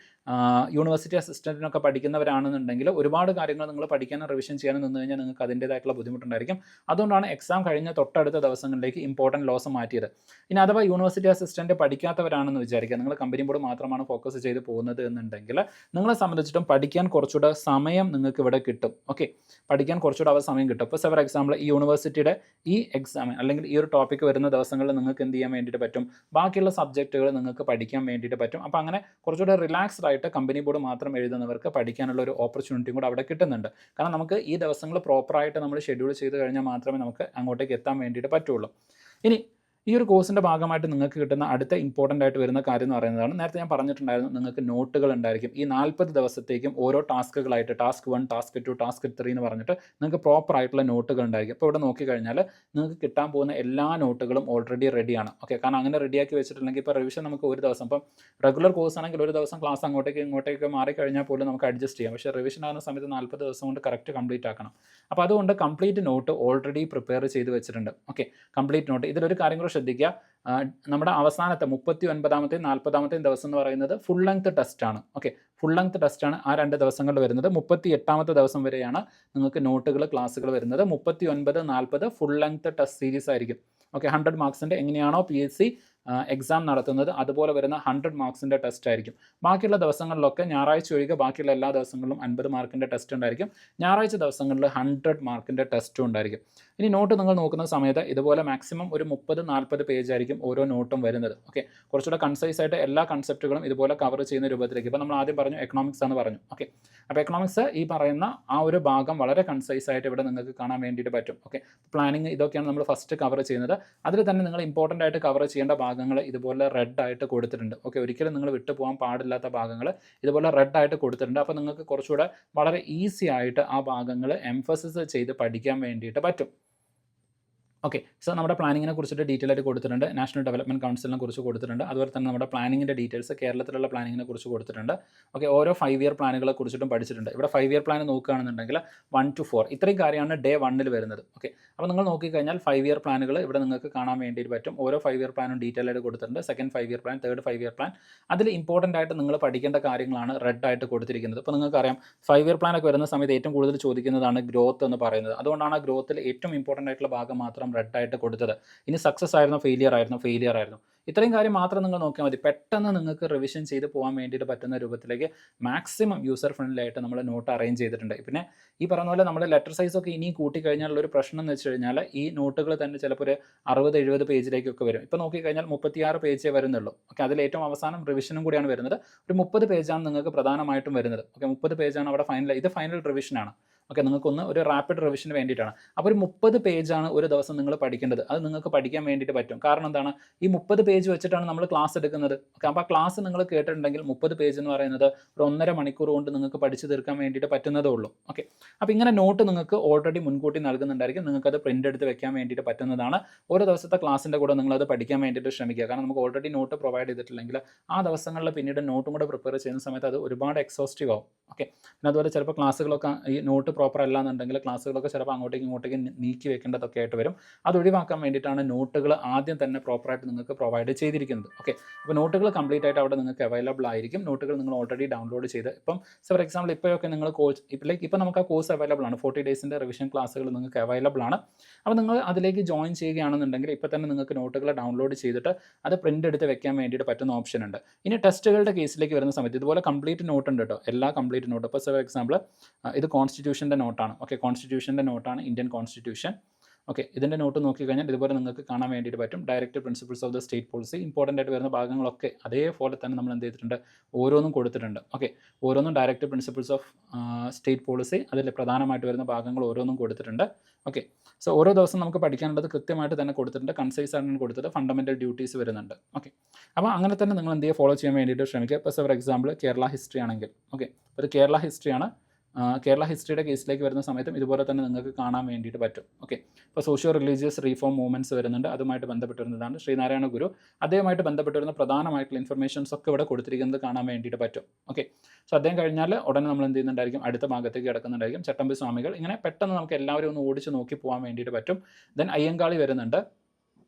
Speaker 1: യൂണിവേഴ്സിറ്റി അസിസ്റ്റൻറ്റിനൊക്കെ പഠിക്കുന്നവരാണെന്നുണ്ടെങ്കിൽ ഒരുപാട് കാര്യങ്ങൾ നിങ്ങൾ പഠിക്കാനും റിവിഷൻ ചെയ്യാനും നിന്ന് കഴിഞ്ഞാൽ നിങ്ങൾക്ക് അതിൻ്റേതായിട്ടുള്ള ബുദ്ധിമുട്ടുണ്ടായിരിക്കും. അതുകൊണ്ടാണ് എക്സാം കഴിഞ്ഞ തൊട്ടടുത്ത ദിവസങ്ങളിലേക്ക് ഇമ്പോർട്ടൻറ്റ് ലോസ് മാറ്റിയത്. ഇനി അഥവാ യൂണിവേഴ്സിറ്റി അസിസ്റ്റൻറ്റ് പഠിക്കാത്തവരാണെന്ന് വിചാരിക്കുക, നിങ്ങൾ കമ്പനി ബോർഡ് മാത്രമാണ് ഫോക്കസ് ചെയ്ത് പോകുന്നത് എന്നുണ്ടെങ്കിൽ നിങ്ങളെ സംബന്ധിച്ചിട്ടും പഠിക്കാൻ കുറച്ചുകൂടെ സമയം നിങ്ങൾക്ക് ഇവിടെ കിട്ടും. ഓക്കെ, പഠിക്കാൻ കുറച്ചുകൂടെ സമയം കിട്ടും. ഇപ്പോൾ ഫോർ എക്സാമ്പിൾ ഈ യൂണിവേഴ്സിറ്റിയുടെ ഈ എക്സാം അല്ലെങ്കിൽ ഈ ഒരു ടോപ്പിക്ക് വരുന്ന ദിവസങ്ങളിൽ നിങ്ങൾക്ക് എന്ത് ചെയ്യാൻ വേണ്ടിയിട്ട് പറ്റും, ബാക്കിയുള്ള സബ്ജക്റ്റുകൾ നിങ്ങൾക്ക് പഠിക്കാൻ വേണ്ടിയിട്ട് പറ്റും. അപ്പോൾ അങ്ങനെ കുറച്ചുകൂടെ റിലാക്സ്ഡ് ആയിട്ട് കമ്പനി ബോർഡ് മാത്രം എഴുതുന്നവർക്ക് പഠിക്കാനുള്ള ഒരു ഓപ്പർച്യൂണിറ്റിയും കൂടെ അവിടെ കിട്ടുന്നുണ്ട്. കാരണം നമുക്ക് ഈ ദിവസങ്ങൾ പ്രോപ്പറായിട്ട് നമ്മൾ ഷെഡ്യൂൾ ചെയ്ത് കഴിഞ്ഞാൽ മാത്രമേ നമുക്ക് അങ്ങോട്ടേക്ക് എത്താൻ വേണ്ടിയിട്ട് പറ്റുള്ളൂ. ഇനി ഈ ഒരു കോഴ്സിൻ്റെ ഭാഗമായിട്ട് നിങ്ങൾക്ക് കിട്ടുന്ന അടുത്ത ഇമ്പോർട്ടൻ്റ് ആയിട്ട് വരുന്ന കാര്യം എന്ന് പറയുന്നതാണ്, നേരത്തെ ഞാൻ പറഞ്ഞിട്ടുണ്ടായിരുന്നു നിങ്ങൾക്ക് നോട്ടുകൾ ഉണ്ടായിരിക്കും. ഈ 40 ദിവസത്തേക്കും ഓരോ ടാസ്കുകളായിട്ട് ടാസ്ക് 1, ടാസ്ക് 2, ടാസ്ക് 3 എന്ന് പറഞ്ഞിട്ട് നിങ്ങൾക്ക് പ്രോപ്പർ ആയിട്ടുള്ള നോട്ടുകൾ ഉണ്ടായിരിക്കും. അപ്പോൾ ഇവിടെ നോക്കിക്കഴിഞ്ഞാൽ നിങ്ങൾക്ക് കിട്ടാൻ പോകുന്ന എല്ലാ നോട്ടുകളും ഓൾറെഡി റെഡിയാണ്. ഓക്കെ, കാരണം അങ്ങനെ റെഡിയാക്കി വെച്ചിട്ടുണ്ടെങ്കിൽ ഇപ്പോൾ റിവിഷൻ നമുക്ക് ഒരു ദിവസം, ഇപ്പം റെഗുലർ കോഴ്സ് ആണെങ്കിൽ ഒരു ദിവസം ക്ലാസ് അങ്ങോട്ടേക്ക് ഇങ്ങോട്ടേക്ക് മാറിക്കഴിഞ്ഞാൽ പോലും നമുക്ക് അഡ്ജസ്റ്റ് ചെയ്യാം. പക്ഷേ റിവിഷൻ ആകുന്ന സമയത്ത് 40 ദിവസം കൊണ്ട് കറക്റ്റ് കംപ്ലീറ്റ് ആക്കണം. അപ്പോൾ അതുകൊണ്ട് കംപ്ലീറ്റ് നോട്ട് ഓൾറെഡി പ്രിപ്പയർ ചെയ്ത് വെച്ചിട്ടുണ്ട്. Okay, complete note. ഇതിലൊരു കാര്യം കൂടെ ശ്രദ്ധിക്കുക, നമ്മുടെ അവസാനത്തെ 39ാമത്തെയും 40ാമത്തെയും ദിവസം എന്ന് പറയുന്നത് ഫുൾ ലെങ്ത് ടെസ്റ്റാണ്. ഓക്കെ, ഫുൾ ലെങ്ത് ടെസ്റ്റാണ് ആ 2 ദിവസങ്ങളിൽ വരുന്നത്. 38ാമത്തെ ദിവസം വരെയാണ് നിങ്ങൾക്ക് നോട്ടുകൾ ക്ലാസ്സുകൾ വരുന്നത്. 39, 40 ഫുൾ ലെങ്ത് ടെസ്റ്റ് സീരീസ് ആയിരിക്കും. ഓക്കെ, 100 മാർക്സിൻ്റെ എങ്ങനെയാണോ PSC എക്സാം നടത്തുന്നത് അതുപോലെ വരുന്ന 100 മാർക്സിൻ്റെ ടെസ്റ്റ് ആയിരിക്കും. ബാക്കിയുള്ള ദിവസങ്ങളിലൊക്കെ ഞായറാഴ്ച ഒഴികെ ബാക്കിയുള്ള എല്ലാ ദിവസങ്ങളിലും 50 മാർക്കിൻ്റെ ടെസ്റ്റ് ഉണ്ടായിരിക്കും. ഞായറാഴ്ച ദിവസങ്ങളിൽ 100 മാർക്കിൻ്റെ ടെസ്റ്റും ഉണ്ടായിരിക്കും. ഇനി നോട്ട് നിങ്ങൾ നോക്കുന്ന സമയത്ത് ഇതുപോലെ മാക്സിമം ഒരു 30-40 പേജ് ആയിരിക്കും ഓരോ നോട്ടും വരുന്നത്. ഓക്കെ, കുറച്ചുകൂടെ കൺസൈസ് ആയിട്ട് എല്ലാ കൺസെപ്റ്റുകളും ഇതുപോലെ കവർ ചെയ്യുന്ന രൂപത്തിലേക്ക്. ഇപ്പോൾ നമ്മൾ ആദ്യം പറഞ്ഞു എക്കണോമിക്സ് എന്ന് പറഞ്ഞു. ഓക്കെ, അപ്പോൾ എക്കണോമിക്സ് ഈ പറയുന്ന ആ ഒരു ഭാഗം വളരെ കൺസൈസ് ആയിട്ട് ഇവിടെ നിങ്ങൾക്ക് കാണാൻ വേണ്ടിയിട്ട് പറ്റും. ഓക്കെ, പ്ലാനിങ് ഇതൊക്കെയാണ് നമ്മൾ ഫസ്റ്റ് കവർ ചെയ്യുന്നത്. അതിൽ തന്നെ നിങ്ങൾ ഇമ്പോർട്ടൻ്റ് ആയിട്ട് കവർ ചെയ്യേണ്ട ഭാഗങ്ങൾ ഇതുപോലെ റെഡ് ആയിട്ട് കൊടുത്തിട്ടുണ്ട്. ഓക്കെ, ഒരിക്കലും നിങ്ങൾ വിട്ടു പോകാൻ പാടില്ലാത്ത ഭാഗങ്ങൾ ഇതുപോലെ റെഡ് ആയിട്ട് കൊടുത്തിട്ടുണ്ട്. അപ്പോൾ നിങ്ങൾക്ക് കുറച്ചുകൂടെ വളരെ ഈസി ആയിട്ട് ആ ഭാഗങ്ങൾ എംഫസിസ് ചെയ്ത് പഠിക്കാൻ വേണ്ടിയിട്ട് പറ്റും. ഓക്കെ, സോ നമ്മുടെ പ്ലാനിങ്ങിനെ കുറിച്ചിട്ട് ഡീറ്റെയിൽ ആയിട്ട് കൊടുത്തിട്ടുണ്ട്. നാഷണൽ ഡെവലപ്മെൻറ്റ് കൗൺസിലിനെ കുറിച്ച് കൊടുത്തിട്ടുണ്ട്. അതുപോലെ തന്നെ നമ്മുടെ പ്ലാനിങ്ങിൻ്റെ ഡീറ്റെയിൽസ് കേരളത്തിലുള്ള പ്ലാനിങ്ങിനെ കുറിച്ച് കൊടുത്തിട്ടുണ്ട്. ഓക്കെ, ഓരോ 5 ഇയർ പ്ലാനുകളെ കുറിച്ചിട്ടും പഠിച്ചിട്ടുണ്ട്. ഇവിടെ 5 ഇയർ പ്ലാൻ നോക്കുകയാണെന്നുണ്ടെങ്കിൽ 1 to 4 ഇത്രയും കാര്യമാണ് ഡേ 1 വരുന്നത്. ഓക്കെ, അപ്പോൾ നിങ്ങൾ നോക്കിക്കഴിഞ്ഞാൽ 5 ഇയർ പ്ലാനുകൾ ഇവിടെ നിങ്ങൾക്ക് കാണാൻ വേണ്ടിയിട്ട് പറ്റും. ഓരോ 5 ഇയർ പ്ലാനും ഡീറ്റെയിൽ ആയിട്ട് കൊടുത്തിട്ടുണ്ട്. Second 5 year plan, third 5 year plan. അതിൽ ഇമ്പോർട്ടൻ്റ് ആയിട്ട് നിങ്ങൾ പഠിക്കേണ്ട കാര്യങ്ങളാണ് റെഡ് ആയിട്ട് കൊടുത്തിരിക്കുന്നത്. ഇപ്പോൾ നിങ്ങൾക്കറിയാം 5 ഇയർ പ്ലാൻ ഒക്കെ വരുന്ന സമയത്ത് ഏറ്റവും കൂടുതൽ ചോദിക്കുന്നതാണ് ഗ്രോത്ത് എന്ന് പറയുന്നത്. അതുകൊണ്ടാണ് ആ ഗ്രോത്തിൽ ഏറ്റവും ഇമ്പോർട്ടൻ്റ് ആയിട്ടുള്ള ഭാഗം മാത്രം റെഡ് ആയിട്ട് കൊടുത്തത്. ഇനി സക്സസ് ആയിരുന്നോ ഫെയിലിയർ ആയിരുന്നോ ഇത്രയും കാര്യം മാത്രം നിങ്ങൾ നോക്കിയാൽ മതി. പെട്ടെന്ന് നിങ്ങൾക്ക് റിവിഷൻ ചെയ്ത് പോകാൻ വേണ്ടിയിട്ട് പറ്റുന്ന രൂപത്തിലേക്ക് മാക്സിമം യൂസർ ഫ്രണ്ട്ലി ആയിട്ട് നമ്മൾ നോട്ട് അറേഞ്ച് ചെയ്തിട്ടുണ്ട്. പിന്നെ ഈ പറഞ്ഞ പോലെ നമ്മുടെ ലെറ്റർ സൈസൊക്കെ ഇനി കൂട്ടിക്കഴിഞ്ഞാൽ ഒരു പ്രശ്നം എന്ന് വെച്ച് കഴിഞ്ഞാൽ ഈ നോട്ടുകൾ തന്നെ ചിലപ്പോൾ ഒരു 60-70 പേജിലേക്കൊക്കെ വരും. ഇപ്പോൾ നോക്കിക്കഴിഞ്ഞാൽ 36 പേജേ വരുന്നുള്ളൂ. ഓക്കെ, അതിൽ ഏറ്റവും അവസാനം റിവിഷനും കൂടിയാണ് വരുന്നത്. ഒരു 30 പേജാണ് നിങ്ങൾക്ക് പ്രധാനമായിട്ടും വരുന്നത്. ഓക്കെ, 30 പേജാണ് അവിടെ ഇത് ഫൈനൽ റിവിഷനാണ്. ഓക്കെ, നിങ്ങൾക്കൊന്ന് ഒരു റാപ്പിഡ് റിവിഷന് വേണ്ടിയിട്ടാണ്. അപ്പോൾ ഒരു 30 പേജാണ് ഒരു ദിവസം നിങ്ങൾ പഠിക്കേണ്ടത്. അത് നിങ്ങൾക്ക് പഠിക്കാൻ വേണ്ടിയിട്ട് പറ്റും. കാരണം എന്താണ്, ഈ 30 പേജ് വെച്ചിട്ടാണ് നമ്മൾ ക്ലാസ് എടുക്കുന്നത്. ഓക്കെ, അപ്പോൾ ആ ക്ലാസ് നിങ്ങൾ കേട്ടിട്ടുണ്ടെങ്കിൽ 30 പേജ് എന്ന് പറയുന്നത് ഒരു 1.5 മണിക്കൂർ കൊണ്ട് നിങ്ങൾക്ക് പഠിച്ചു തീർക്കാൻ വേണ്ടിയിട്ട് പറ്റുന്നതേ ഉള്ളൂ. ഓക്കെ, അപ്പോൾ ഇങ്ങനെ നോട്ട് നിങ്ങൾക്ക് ഓൾറെഡി മുൻകൂട്ടി നൽകുന്നുണ്ടായിരിക്കും. നിങ്ങൾക്കത് പ്രിൻ്റ് എടുത്ത് വെക്കാൻ വേണ്ടിയിട്ട് പറ്റുന്നതാണ്. ഓരോ ദിവസത്തെ ക്ലാസ്സിൻ്റെ കൂടെ നിങ്ങളത് പഠിക്കാൻ വേണ്ടിയിട്ട് ശ്രമിക്കുക. കാരണം നമുക്ക് ഓൾറെഡി നോട്ട് പ്രൊവൈഡ് ചെയ്തിട്ടില്ലെങ്കിൽ ആ ദിവസങ്ങളിൽ പിന്നീട് നോട്ടും കൂടെ പ്രിപ്പയർ ചെയ്യുന്ന സമയത്ത് അത് ഒരുപാട് എക്സോസ്റ്റീവ് ആവും. ഓക്കെ, പിന്നെ അതുപോലെ ചിലപ്പോൾ ക്ലാസ്സുകളൊക്കെ ഈ നോട്ട് പ്രോപ്പർ അല്ല എന്നുണ്ടെങ്കിൽ ക്ലാസ്സുകളൊക്കെ ചിലപ്പോൾ അങ്ങോട്ടേക്ക് നീക്കി വെക്കേണ്ടതൊക്കെ ആയിട്ട് വരും. അത് ഒഴിവാക്കാൻ വേണ്ടിയിട്ടാണ് നോട്ടുകൾ ആദ്യം തന്നെ പ്രോപ്പറായിട്ട് നിങ്ങൾക്ക് പ്രൊവൈഡ് ചെയ്തിരിക്കുന്നത്. ഓക്കെ, അപ്പോൾ നോട്ടുകൾ കംപ്ലീറ്റ് ആയിട്ട് അവിടെ നിങ്ങൾക്ക് അവൈലബിൾ ആയിരിക്കും. നോട്ടുകൾ നിങ്ങൾ ഓൾറെഡി ഡൗൺലോഡ് ചെയ്ത് ഇപ്പം ഫോർ എക്സാമ്പിൾ ഇപ്പോഴൊക്കെ നിങ്ങൾ ഇപ്പം നമുക്ക് ആ കോഴ്സ് അവൈലബിൾ ആണ്. 40 ഡേയ്സിൻ്റെ റിവിഷൻ ക്ലാസ്സുകൾ നിങ്ങൾക്ക് അവൈലബിൾ ആണ്. അപ്പോൾ നിങ്ങൾ അതിലേക്ക് ജോയിൻ ചെയ്യുകയാണെന്നുണ്ടെങ്കിൽ ഇപ്പോൾ തന്നെ നിങ്ങൾക്ക് നോട്ടുകൾ ഡൗൺലോഡ് ചെയ്തിട്ട് അത് പ്രിൻ്റ് എടുത്ത് വെക്കാൻ വേണ്ടിയിട്ട് പറ്റുന്ന ഓപ്ഷൻ ഉണ്ട്. ഇനി ടെസ്റ്റുകളുടെ കേസിലേക്ക് വരുന്ന സമയത്ത് ഇതുപോലെ കംപ്ലീറ്റ് നോട്ട് ഉണ്ട് കേട്ടോ, എല്ലാ കംപ്ലീറ്റ് നോട്ട്. ഇപ്പോൾ ഫോർ എക്സാമ്പിൾ ഇത് കോൺസ്റ്റിറ്റ്യൂഷൻ്റെ നോട്ടാണ്. ഓക്കെ, കോൺസ്റ്റിറ്റ്യൂഷൻ്റെ നോട്ടാണ്, ഇന്ത്യൻ കോൺസ്റ്റിറ്റ്യൂഷൻ. ഓക്കെ, ഇതിൻ്റെ നോട്ട് നോക്കിക്കഴിഞ്ഞാൽ ഇതുപോലെ നിങ്ങൾക്ക് കാണാൻ വേണ്ടിയിട്ട് പറ്റും. Direct principles of the state policy, important ആയിട്ട് വരുന്ന ഭാഗങ്ങളൊക്കെ അതേപോലെ തന്നെ നമ്മൾ എന്ത് ചെയ്തിട്ടുണ്ട്, ഓരോന്നും കൊടുത്തിട്ടുണ്ട്. ഓക്കെ, ഓരോന്നും direct principles of state policy, അതിൽ പ്രധാനമായിട്ട് വരുന്ന ഭാഗങ്ങൾ ഓരോന്നും കൊടുത്തിട്ടുണ്ട്. ഓക്കെ, സോ ഓരോ ദിവസം നമുക്ക് പഠിക്കാനുള്ളത് കൃത്യമായിട്ട് തന്നെ കൊടുത്തിട്ടുണ്ട്. കൺസൈസ് ആണ് കൊടുത്തിട്ട് ഫണ്ടമെൻ്റൽ ഡ്യൂട്ടീസ് വരുന്നുണ്ട്. ഓക്കെ, അപ്പോൾ അങ്ങനെ തന്നെ നിങ്ങൾ എന്ത് ചെയ്യുക, ഫോളോ ചെയ്യാൻ വേണ്ടിയിട്ട് ശ്രമിക്കുക. ഇപ്പോൾ ഫോർ എക്സാമ്പിൾ കേരള ഹിസ്റ്ററി ആണെങ്കിൽ, ഓക്കെ, ഒരു കേരള ഹിസ്റ്ററിയാണ്. കേരള ഹിസ്റ്ററിയുടെ കേസിലേക്ക് വരുന്ന സമയത്തും ഇതുപോലെ തന്നെ നിങ്ങൾക്ക് കാണാൻ വേണ്ടിയിട്ട് പറ്റും. ഓക്കെ, ഇപ്പോൾ സോഷ്യോ റിലീജിയസ് റീഫോം മൂവ്മെൻറ്റ്സ് വരുന്നുണ്ട്. അതുമായിട്ട് ബന്ധപ്പെട്ട് വരുന്നതാണ് ശ്രീനാരായണ ഗുരു. അദ്ദേഹമായിട്ട് ബന്ധപ്പെട്ട് വരുന്ന പ്രധാനമായിട്ടുള്ള ഇൻഫർമേഷൻസ് ഒക്കെ ഇവിടെ കൊടുത്തിരിക്കുന്നത് കാണാൻ വേണ്ടിയിട്ട് പറ്റും. ഓക്കെ, സോ അദ്ദേഹം കഴിഞ്ഞാൽ ഉടനെ നമ്മൾ എന്ത് ചെയ്യുന്നുണ്ടായിരിക്കും, അടുത്ത ഭാഗത്തേക്ക് കിടക്കുന്നുണ്ടായിരിക്കും. ചട്ടമ്പി സ്വാമികൾ. ഇങ്ങനെ പെട്ടെന്ന് നമുക്ക് എല്ലാവരും ഒന്ന് ഓടിച്ച് നോക്കി പോകാൻ വേണ്ടിയിട്ട് പറ്റും. ദെൻ അയ്യങ്കാളി വരുന്നുണ്ട്.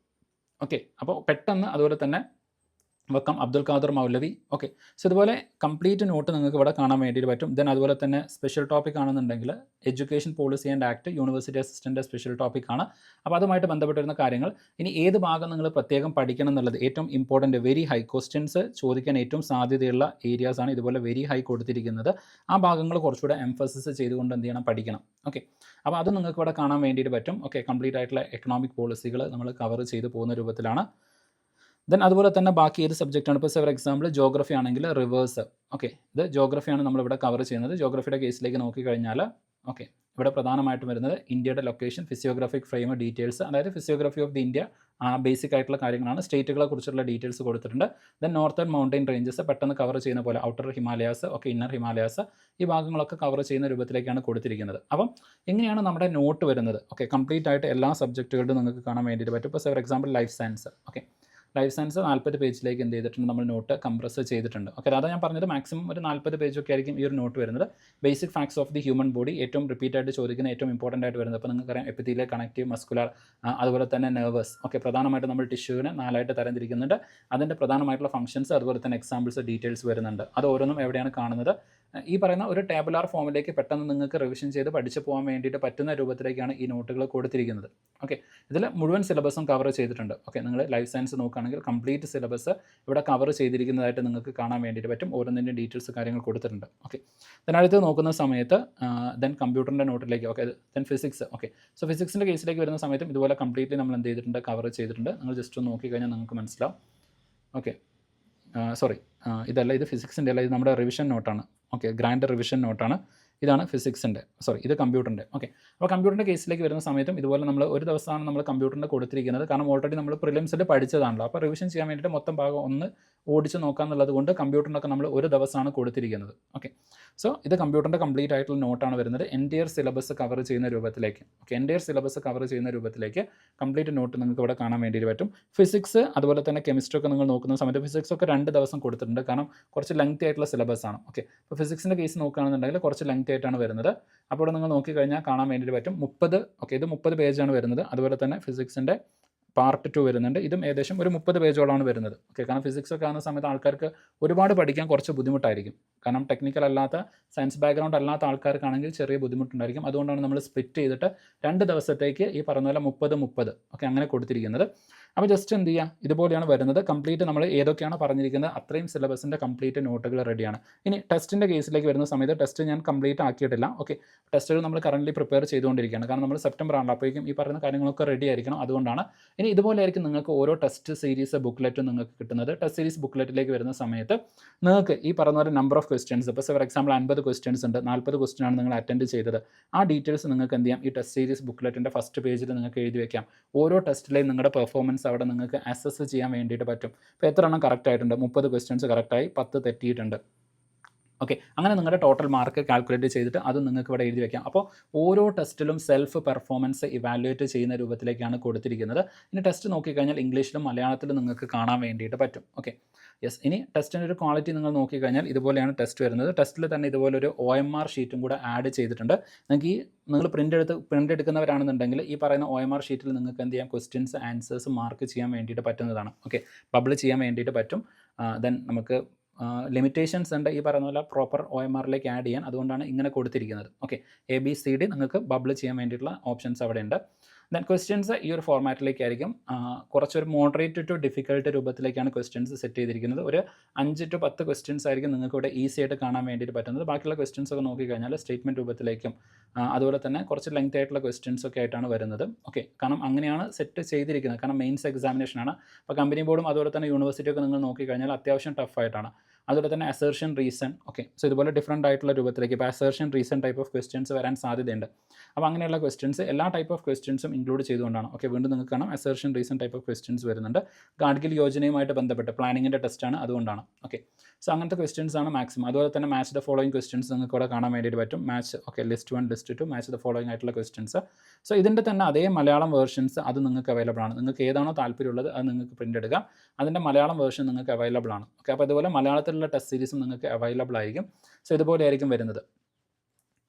Speaker 1: ഓക്കെ, അപ്പോൾ പെട്ടെന്ന് അതുപോലെ തന്നെ വക്കം അബ്ദുൽ ഖാദർ മൗലവി. ഓക്കെ, സോ ഇതുപോലെ കംപ്ലീറ്റ് നോട്ട് നിങ്ങൾക്ക് ഇവിടെ കാണാൻ വേണ്ടിയിട്ട് പറ്റും. ദെൻ അതുപോലെ തന്നെ സ്പെഷ്യൽ ടോപ്പിക് ആണെന്നുണ്ടെങ്കിൽ education policy and act, university assistant special ടോപ്പിക്കാണ്. അപ്പോൾ അതുമായിട്ട് ബന്ധപ്പെട്ടിരുന്ന കാര്യങ്ങൾ. ഇനി ഏത് ഭാഗം നിങ്ങൾ പ്രത്യേകം പഠിക്കണം എന്നുള്ളത് ഏറ്റവും ഇമ്പോർട്ടൻറ്റ്, വെരി ഹൈ ക്വസ്റ്റ്യൻസ് ചോദിക്കാൻ ഏറ്റവും സാധ്യതയുള്ള ഏരിയാസാണ് ഇതുപോലെ വെരി ഹൈ കൊടുത്തിരിക്കുന്നത്. ആ ഭാഗങ്ങൾ കുറച്ചുകൂടെ എംഫസിസ് ചെയ്തുകൊണ്ട് എന്ത് ചെയ്യണം, പഠിക്കണം. ഓക്കെ, അപ്പോൾ അത് നിങ്ങൾക്ക് ഇവിടെ കാണാൻ വേണ്ടിയിട്ട് പറ്റും. ഓക്കെ, കംപ്ലീറ്റ് ആയിട്ടുള്ള എക്കണോമിക് പോളിസികൾ നമ്മൾ കവർ ചെയ്ത് പോകുന്ന രൂപത്തിലാണ്. ദെൻ അതുപോലെ തന്നെ ബാക്കി ഏത് സബ്ജക്റ്റാണ്, ഇപ്പോൾ ഫോർ എക്സാമ്പിൾ ജോഗ്രഫി ആണെങ്കിൽ റിവേഴ്സ്. ഓക്കെ, ഇത് ജോഗ്രഫിയാണ് നമ്മളിവിടെ കവർ ചെയ്യുന്നത്. ജോഗ്രഫിയുടെ കേസിലേക്ക് നോക്കിക്കഴിഞ്ഞാൽ ഓക്കെ, ഇവിടെ പ്രധാനമായിട്ടും വരുന്നത് ഇന്ത്യയുടെ ലൊക്കേഷൻ, ഫിസിയോഗ്രാഫിക് ഫ്രെയിം ഡീറ്റെയിൽസ്, അതായത് physiography of the India, basic ആയിട്ടുള്ള കാര്യങ്ങളാണ്. സ്റ്റേറ്റുകളെ കുറിച്ചുള്ള ഡീറ്റെയിൽസ് കൊടുത്തിട്ടുണ്ട്. ദെൻ നോർത്തേൺ മൗണ്ടൻ റേഞ്ചസ് പെട്ടെന്ന് കവർ ചെയ്യുന്ന പോലെ, outer Himalayas, okay, inner Himalayas, ഈ ഭാഗങ്ങളൊക്കെ കവർ ചെയ്യുന്ന രൂപത്തിലേക്കാണ് കൊടുത്തിരിക്കുന്നത്. അപ്പം എങ്ങനെയാണ് നമ്മുടെ നോട്ട് വരുന്നത്? ഓക്കെ, കംപ്ലീറ്റ് ആയിട്ട് എല്ലാ സബ്ജക്റ്റുകളുടെ നിങ്ങൾക്ക് കാണാൻ വേണ്ടിയിട്ട് പറ്റും. ഇപ്പോൾ for example life science. Okay, life science 40 പേജിലേക്ക് എന്ത് ചെയ്തിട്ടുണ്ട്, നമ്മൾ നോട്ട് കംപ്രസ് ചെയ്തിട്ടുണ്ട്. ഓക്കെ, അതാണ് ഞാൻ പറഞ്ഞത്, മാക്സിമം ഒരു 40 പേജൊക്കെ ആയിരിക്കും ഈ ഒരു നോട്ട് വരുന്നത്. Basic facts of the human body, ഏറ്റവും റിപ്പീറ്റ് ആയിട്ട് ചോദിക്കുന്ന, ഏറ്റവും ഇമ്പോർട്ടൻ്റ് ആയിട്ട് വരുന്നത്. അപ്പോൾ നിങ്ങൾക്കറിയാം എപ്പിത്തീലിയൽ, കണക്റ്റീവ്, മസ്കുലർ, അതുപോലെ തന്നെ നെർവസ്. ഓക്കെ, പ്രധാനമായിട്ട് നമ്മൾ ടിഷ്യൂവിനെ 4ആയിട്ട് തരംതിരിക്കുന്നുണ്ട്. അതിൻ്റെ പ്രധാനമായിട്ടുള്ള ഫംഗ്ഷൻസ്, അതുപോലെ തന്നെ എക്സാമ്പിൾസ്, ഡീറ്റെയിൽസ് വരുന്നുണ്ട്. അത് ഓരോന്നും എവിടെയാണ് കാണുന്നത്, ഈ പറയുന്ന ഒരു ടേബുലാർ ഫോമിലേക്ക് പെട്ടെന്ന് നിങ്ങൾക്ക് റിവിഷൻ ചെയ്ത് പഠിച്ചു പോകാൻ വേണ്ടിയിട്ട് പറ്റുന്ന രൂപത്തിലേക്കാണ് ഈ നോട്ടുകൾ കൊടുത്തിരിക്കുന്നത്. ഓക്കെ, ഇതിൽ മുഴുവൻ സിലബസും കവർ ചെയ്തിട്ടുണ്ട്. ഓക്കെ, നിങ്ങൾ ലൈഫ് സയൻസ് നോക്കുകയാണെങ്കിൽ കംപ്ലീറ്റ് സിലബസ് ഇവിടെ കവർ ചെയ്തിരിക്കുന്നതായിട്ട് നിങ്ങൾക്ക് കാണാൻ വേണ്ടിയിട്ട് പറ്റും. ഓരോന്നിൻ്റെ ഡീറ്റെയിൽസ് കാര്യങ്ങൾ കൊടുത്തിട്ടുണ്ട്. ഓക്കെ, അടുത്ത് നോക്കുന്ന സമയത്ത് ദെൻ കമ്പ്യൂട്ടറിൻ്റെ നോട്ടിലേക്ക്, okay, then physics. Okay, so ഫിസിക്സിൻ്റെ കേസിലേക്ക് വരുന്ന സമയത്തും ഇതുപോലെ കംപ്ലീറ്റ്ലി നമ്മൾ എന്ത് ചെയ്തിട്ടുണ്ട്, കവർ ചെയ്തിട്ടുണ്ട്. നിങ്ങൾ ജസ്റ്റ് ഒന്ന് നോക്കിക്കഴിഞ്ഞാൽ നിങ്ങൾക്ക് മനസ്സിലാവും. ഓക്കെ, ഇതല്ല, ഇത് ഫിസിക്സിൻ്റെ അല്ല, ഇത് നമ്മുടെ റിവിഷൻ നോട്ടാണ്. ഓക്കെ, ഗ്രാൻഡ് റിവിഷൻ നോട്ടാണ്. ഇതാണ് ഫിസിക്സിൻ്റെ, ഇത് കമ്പ്യൂട്ടറിൻ്റെ. ഓക്കെ, അപ്പോൾ കമ്പ്യൂട്ടറിൻ്റെ കേസിലേക്ക് വരുന്ന സമയത്തും ഇതുപോലെ നമ്മൾ ഒരു ദിവസമാണ് നമ്മൾ കമ്പ്യൂട്ടറിൻ്റെ കൊടുത്തിരിക്കുന്നത്. കാരണം ഓൾറെഡി നമ്മൾ പ്രിലിംസിൽ പഠിച്ചതാണല്ലോ. അപ്പോൾ റിവിഷൻ ചെയ്യാൻ വേണ്ടിയിട്ട് മൊത്തം ഭാഗം ഒന്ന് ഓടിച്ച് നോക്കാമെന്നുള്ളത് കൊണ്ട് കമ്പ്യൂട്ടറിനൊക്കെ നമ്മൾ ഒരു ദിവസമാണ് കൊടുത്തിരിക്കുന്നത്. ഓക്കെ, സോ ഇത് കമ്പ്യൂട്ടറിൻ്റെ കംപ്ലീറ്റ് ആയിട്ടുള്ള നോട്ടാണ് വരുന്നത്. എൻറ്റയർ സിലബസ് കവർ ചെയ്യുന്ന രൂപത്തിലേക്ക്. ഓക്കെ, എൻറ്റയർ സിലബസ് കവർ ചെയ്യുന്ന രൂപത്തിലേക്ക് കംപ്ലീറ്റ് നോട്ട് നിങ്ങൾക്ക് ഇവിടെ കാണാൻ വേണ്ടിയിട്ട് പറ്റും. ഫിസിക്സ് അതുപോലെ തന്നെ കെമിസ്ട്രി ഒക്കെ നിങ്ങൾ നോക്കുന്ന സമയത്ത് ഫിസിക്സ് ഒക്കെ 2 ദിവസം കൊടുത്തിട്ടുണ്ട്. കാരണം കുറച്ച് ലെങ്തി ആയിട്ടുള്ള സിലബസ് ആണ്. ഓക്കെ, അപ്പോൾ ഫിസിക്സിൻ്റെ കേസ് നോക്കുകയാണെന്നുണ്ടെങ്കിൽ കുറച്ച് ലെങ്തി ആയിട്ടാണ് വരുന്നത്. അപ്പോൾ ഇവിടെ നിങ്ങൾ നോക്കിക്കഴിഞ്ഞാൽ കാണാൻ വേണ്ടിയിട്ട് പറ്റും 30. ഓക്കെ, ഇത് 30 പേജാണ് വരുന്നത്. അതുപോലെ തന്നെ ഫിസിക്സിൻ്റെ പാർട്ട് 2 വരുന്നുണ്ട്. ഇതും ഏകദേശം ഒരു 30 പേജോളാണ് വരുന്നത്. ഓക്കെ, കാരണം ഫിസിക്സ് ഒക്കെ ആകുന്ന സമയത്ത് ആൾക്കാർക്ക് ഒരുപാട് പഠിക്കാൻ കുറച്ച് ബുദ്ധിമുട്ടായിരിക്കും. കാരണം ടെക്നിക്കൽ അല്ലാത്ത, സയൻസ് ബാക്ക്ഗ്രൗണ്ട് അല്ലാത്ത ആൾക്കാർക്കാണെങ്കിൽ ചെറിയ ബുദ്ധിമുട്ടുണ്ടായിരിക്കും. അതുകൊണ്ടാണ് നമ്മൾ സ്പ്ലിറ്റ് ചെയ്തിട്ട് 2 ദിവസത്തേക്ക് ഈ പറഞ്ഞ പോലെ 30 ഓക്കെ അങ്ങനെ കൊടുത്തിരിക്കുന്നത്. അപ്പോൾ ജസ്റ്റ് എന്ത് ചെയ്യുക, ഇതുപോലെയാണ് വരുന്നത്. കംപ്ലീറ്റ് നമ്മൾ ഏതൊക്കെയാണ് പറഞ്ഞിരിക്കുന്നത് അത്രയും സിലബസിൻ്റെ കംപ്ലീറ്റ് നോട്ടുകൾ റെഡിയാണ്. ഇനി ടെസ്റ്റിൻ്റെ കേസിലേക്ക് വരുന്ന സമയത്ത് ടെസ്റ്റ് ഞാൻ കംപ്ലീറ്റ് ആക്കിയിട്ടില്ല. ഓക്കെ, ടെസ്റ്റുകൾ നമ്മൾ കറൻ്റ് പ്രിപ്പയർ ചെയ്തുകൊണ്ടിരിക്കുകയാണ്. കാരണം നമ്മൾ സെപ്റ്റംബർ ആണല്ലോ, അപ്പോഴേക്കും ഈ പറയുന്ന കാര്യങ്ങളൊക്കെ റെഡി ആയിരിക്കണം. അതുകൊണ്ടാണ്. ഇനി ഇതുപോലെ ആയിരിക്കും നിങ്ങൾക്ക് ഓരോ ടെസ്റ്റ് സീരീസ് ബുക്ക്ലെറ്റും നിങ്ങൾക്ക് കിട്ടുന്നത്. ടെസ്റ്റ് സീരീസ് ബുക്ക്ലെറ്റിലേക്ക് വരുന്ന സമയത്ത് നിങ്ങൾക്ക് ഈ പറഞ്ഞ പോലെ നമ്പർ ഓഫ് ക്വസ്റ്റ്യൻസ്, ഇപ്പോൾ ഫോർ എക്സാമ്പിൾ 50 ക്വസ്റ്റ്യൻസ് ഉണ്ട്, 40 ക്വസ്റ്റ്യൻ ആണ് നിങ്ങൾ അറ്റൻഡ് ചെയ്തത്. ആ ഡീറ്റെയിൽസ് നിങ്ങൾക്ക് എന്ത് ചെയ്യാം, ഈ ടെസ്റ്റ് സീരീസ് ബുക്ക്ലെറ്റിൻ്റെ ഫസ്റ്റ് പേജിൽ നിങ്ങൾക്ക് എഴുതി വയ്ക്കാം. ഓരോ ടെസ്റ്റിലെയും നിങ്ങളുടെ പെർഫോമൻസ് അവിടെ നിങ്ങൾക്ക് അസസ് ചെയ്യാൻ വേണ്ടിയിട്ട് പറ്റും. ഇപ്പോൾ എത്ര എണ്ണം കറക്റ്റ് ആയിട്ടുണ്ട്, 30 ക്വസ്റ്റ്യൻസ് കറക്റ്റായി, 10 തെറ്റിയിട്ടുണ്ട്. ഓക്കെ, അങ്ങനെ നിങ്ങളുടെ ടോട്ടൽ മാർക്ക് കാൽക്കുലേറ്റ് ചെയ്തിട്ട് അത് നിങ്ങൾക്ക് ഇവിടെ എഴുതി വയ്ക്കാം. അപ്പോൾ ഓരോ ടെസ്റ്റിലും സെൽഫ് പെർഫോമൻസ് ഇവാലുവേറ്റ് ചെയ്യുന്ന രൂപത്തിലേക്കാണ് കൊടുത്തിരിക്കുന്നത്. ഇനി ടെസ്റ്റ് നോക്കിക്കഴിഞ്ഞാൽ ഇംഗ്ലീഷിലും മലയാളത്തിലും നിങ്ങൾക്ക് കാണാൻ വേണ്ടിയിട്ട് പറ്റും. Okay, yes. ഇനി ടെസ്റ്റിൻ്റെ ഒരു ക്വാളിറ്റി നിങ്ങൾ നോക്കിക്കഴിഞ്ഞാൽ ഇതുപോലെയാണ് ടെസ്റ്റ് വരുന്നത്. ടെസ്റ്റിൽ തന്നെ ഇതുപോലൊരു OMR ഷീറ്റും കൂടെ ആഡ് ചെയ്തിട്ടുണ്ട്. നിങ്ങൾക്ക് നിങ്ങൾ പ്രിൻ്റ് എടുക്കുന്നവരാണെന്നുണ്ടെങ്കിൽ ഈ പറയുന്ന OMR ഷീറ്റിൽ നിങ്ങൾക്ക് എന്ത് ചെയ്യാം, ക്വസ്റ്റ്യൻസ് ആൻസേഴ്സ് മാർക്ക് ചെയ്യാൻ വേണ്ടിയിട്ട് പറ്റുന്നതാണ്. ഓക്കെ, പബ്ലിഷ് ചെയ്യാൻ വേണ്ടിയിട്ട് പറ്റും. ദെൻ നമുക്ക് ലിമിറ്റേഷൻസ് ഉണ്ട് ഈ പറയുന്ന പോലെ പ്രോപ്പർ OMRലേക്ക് ആഡ് ചെയ്യാൻ. അതുകൊണ്ടാണ് ഇങ്ങനെ കൊടുത്തിരിക്കുന്നത്. ഓക്കെ, ABCD നിങ്ങൾക്ക് ബബിൾ ചെയ്യാൻ വേണ്ടിയിട്ടുള്ള ഓപ്ഷൻസ് അവിടെ ഉണ്ട്. ദെൻ ക്വസ്റ്റ്യൻസ് ഈ ഒരു ഫോർമാറ്റിലേക്കായിരിക്കും. കുറച്ചൊരു മോഡറേറ്റ് ടു ഡിഫിക്കൽട്ട് രൂപത്തിലേക്കാണ് ക്വസ്റ്റ്യൻസ് സെറ്റ് ചെയ്തിരിക്കുന്നത്. ഒരു 5 to 10 ക്വസ്റ്റ്യൻസ് ആയിരിക്കും നിങ്ങൾക്ക് ഇവിടെ ഈസി ആയിട്ട് കാണാൻ വേണ്ടിയിട്ട് പറ്റുന്നത്. ബാക്കിയുള്ള ക്വസ്റ്റ്യൻസ് ഒക്കെ നോക്കിക്കഴിഞ്ഞാൽ സ്റ്റേറ്റ്മെൻറ്റ് രൂപത്തിലേക്കും അതുപോലെ തന്നെ കുറച്ച് ലെങ്ത് ആയിട്ടുള്ള ക്വസ്റ്റ്യൻസ് ഒക്കെ ആയിട്ടാണ് വരുന്നത്. ഓക്കെ, കാരണം അങ്ങനെയാണ് സെറ്റ് ചെയ്തിരിക്കുന്നത്. കാരണം മെയിൻസ് എക്സാമിനേഷനാണ്. അപ്പോൾ കമ്പനി ബോർഡും അതുപോലെ തന്നെ യൂണിവേഴ്സിറ്റി ഒക്കെ നിങ്ങൾ നോക്കിക്കഴിഞ്ഞാൽ അത്യാവശ്യം ടഫായിട്ടാണ്. അതുപോലെ തന്നെ അസേർഷൻ റീസൺ. ഓക്കെ, സോ ഇതുപോലെ ഡിഫറൻറ്റ് ആയിട്ടുള്ള രൂപത്തിലേക്ക് ഇപ്പോൾ assertion reason type of questions വരാൻ സാധ്യതയുണ്ട്. അപ്പോൾ അങ്ങനെയുള്ള ക്വസ്റ്റ്യൻസ് എല്ലാ ടൈപ്പ് ഓഫ് ക്വസ്റ്റ്യൻസും ഇൻക്ലൂഡ് ചെയ്തുകൊണ്ടാണ്. ഓക്കെ, വീണ്ടും നിങ്ങൾക്ക് കാണാം assertion reason type of questions വരുന്നുണ്ട്. ഗാഡ്ഗിൽ യോജനയുമായിട്ട് ബന്ധപ്പെട്ട് പ്ലാനിങ്ങിൻ്റെ ടെസ്റ്റാണ്, അതുകൊണ്ടാണ്. ഓക്കെ, സോ അങ്ങനത്തെ ക്വസ്റ്റ്യൻസ് ആണ് മാക്സിമം. അതുപോലെ തന്നെ മാച്ച് ദ ഫോളോയിങ് ക്വസ്റ്റ്യൻസ് നിങ്ങൾക്ക് ഇവിടെ കാണാൻ വേണ്ടിയിട്ട് പറ്റും. Match, okay, list 1 list 2 match the following ആയിട്ടുള്ള ക്വസ്റ്റ്യൻസ്. സോ ഇതിൻ്റെ തന്നെ അതേ മലയാളം വേർഷൻസ് അത് നിങ്ങൾക്ക് അവൈലബിൾ ആണ്. നിങ്ങൾക്ക് ഏതാണോ താല്പര്യമുള്ളത് അത് നിങ്ങൾക്ക് പ്രിൻ്റ് എടുക്കാം. അതിൻ്റെ മലയാളം വേർഷൻ നിങ്ങൾക്ക് അവൈലബിൾ ആണ്. ഓക്കെ, അപ്പോൾ അതുപോലെ മലയാളത്തിലുള്ള ടെസ്റ്റ് സീരീസും നിങ്ങൾക്ക് അവൈലബിൾ ആയിരിക്കും. സോ ഇതുപോലെ ആയിരിക്കും വരുന്നത്.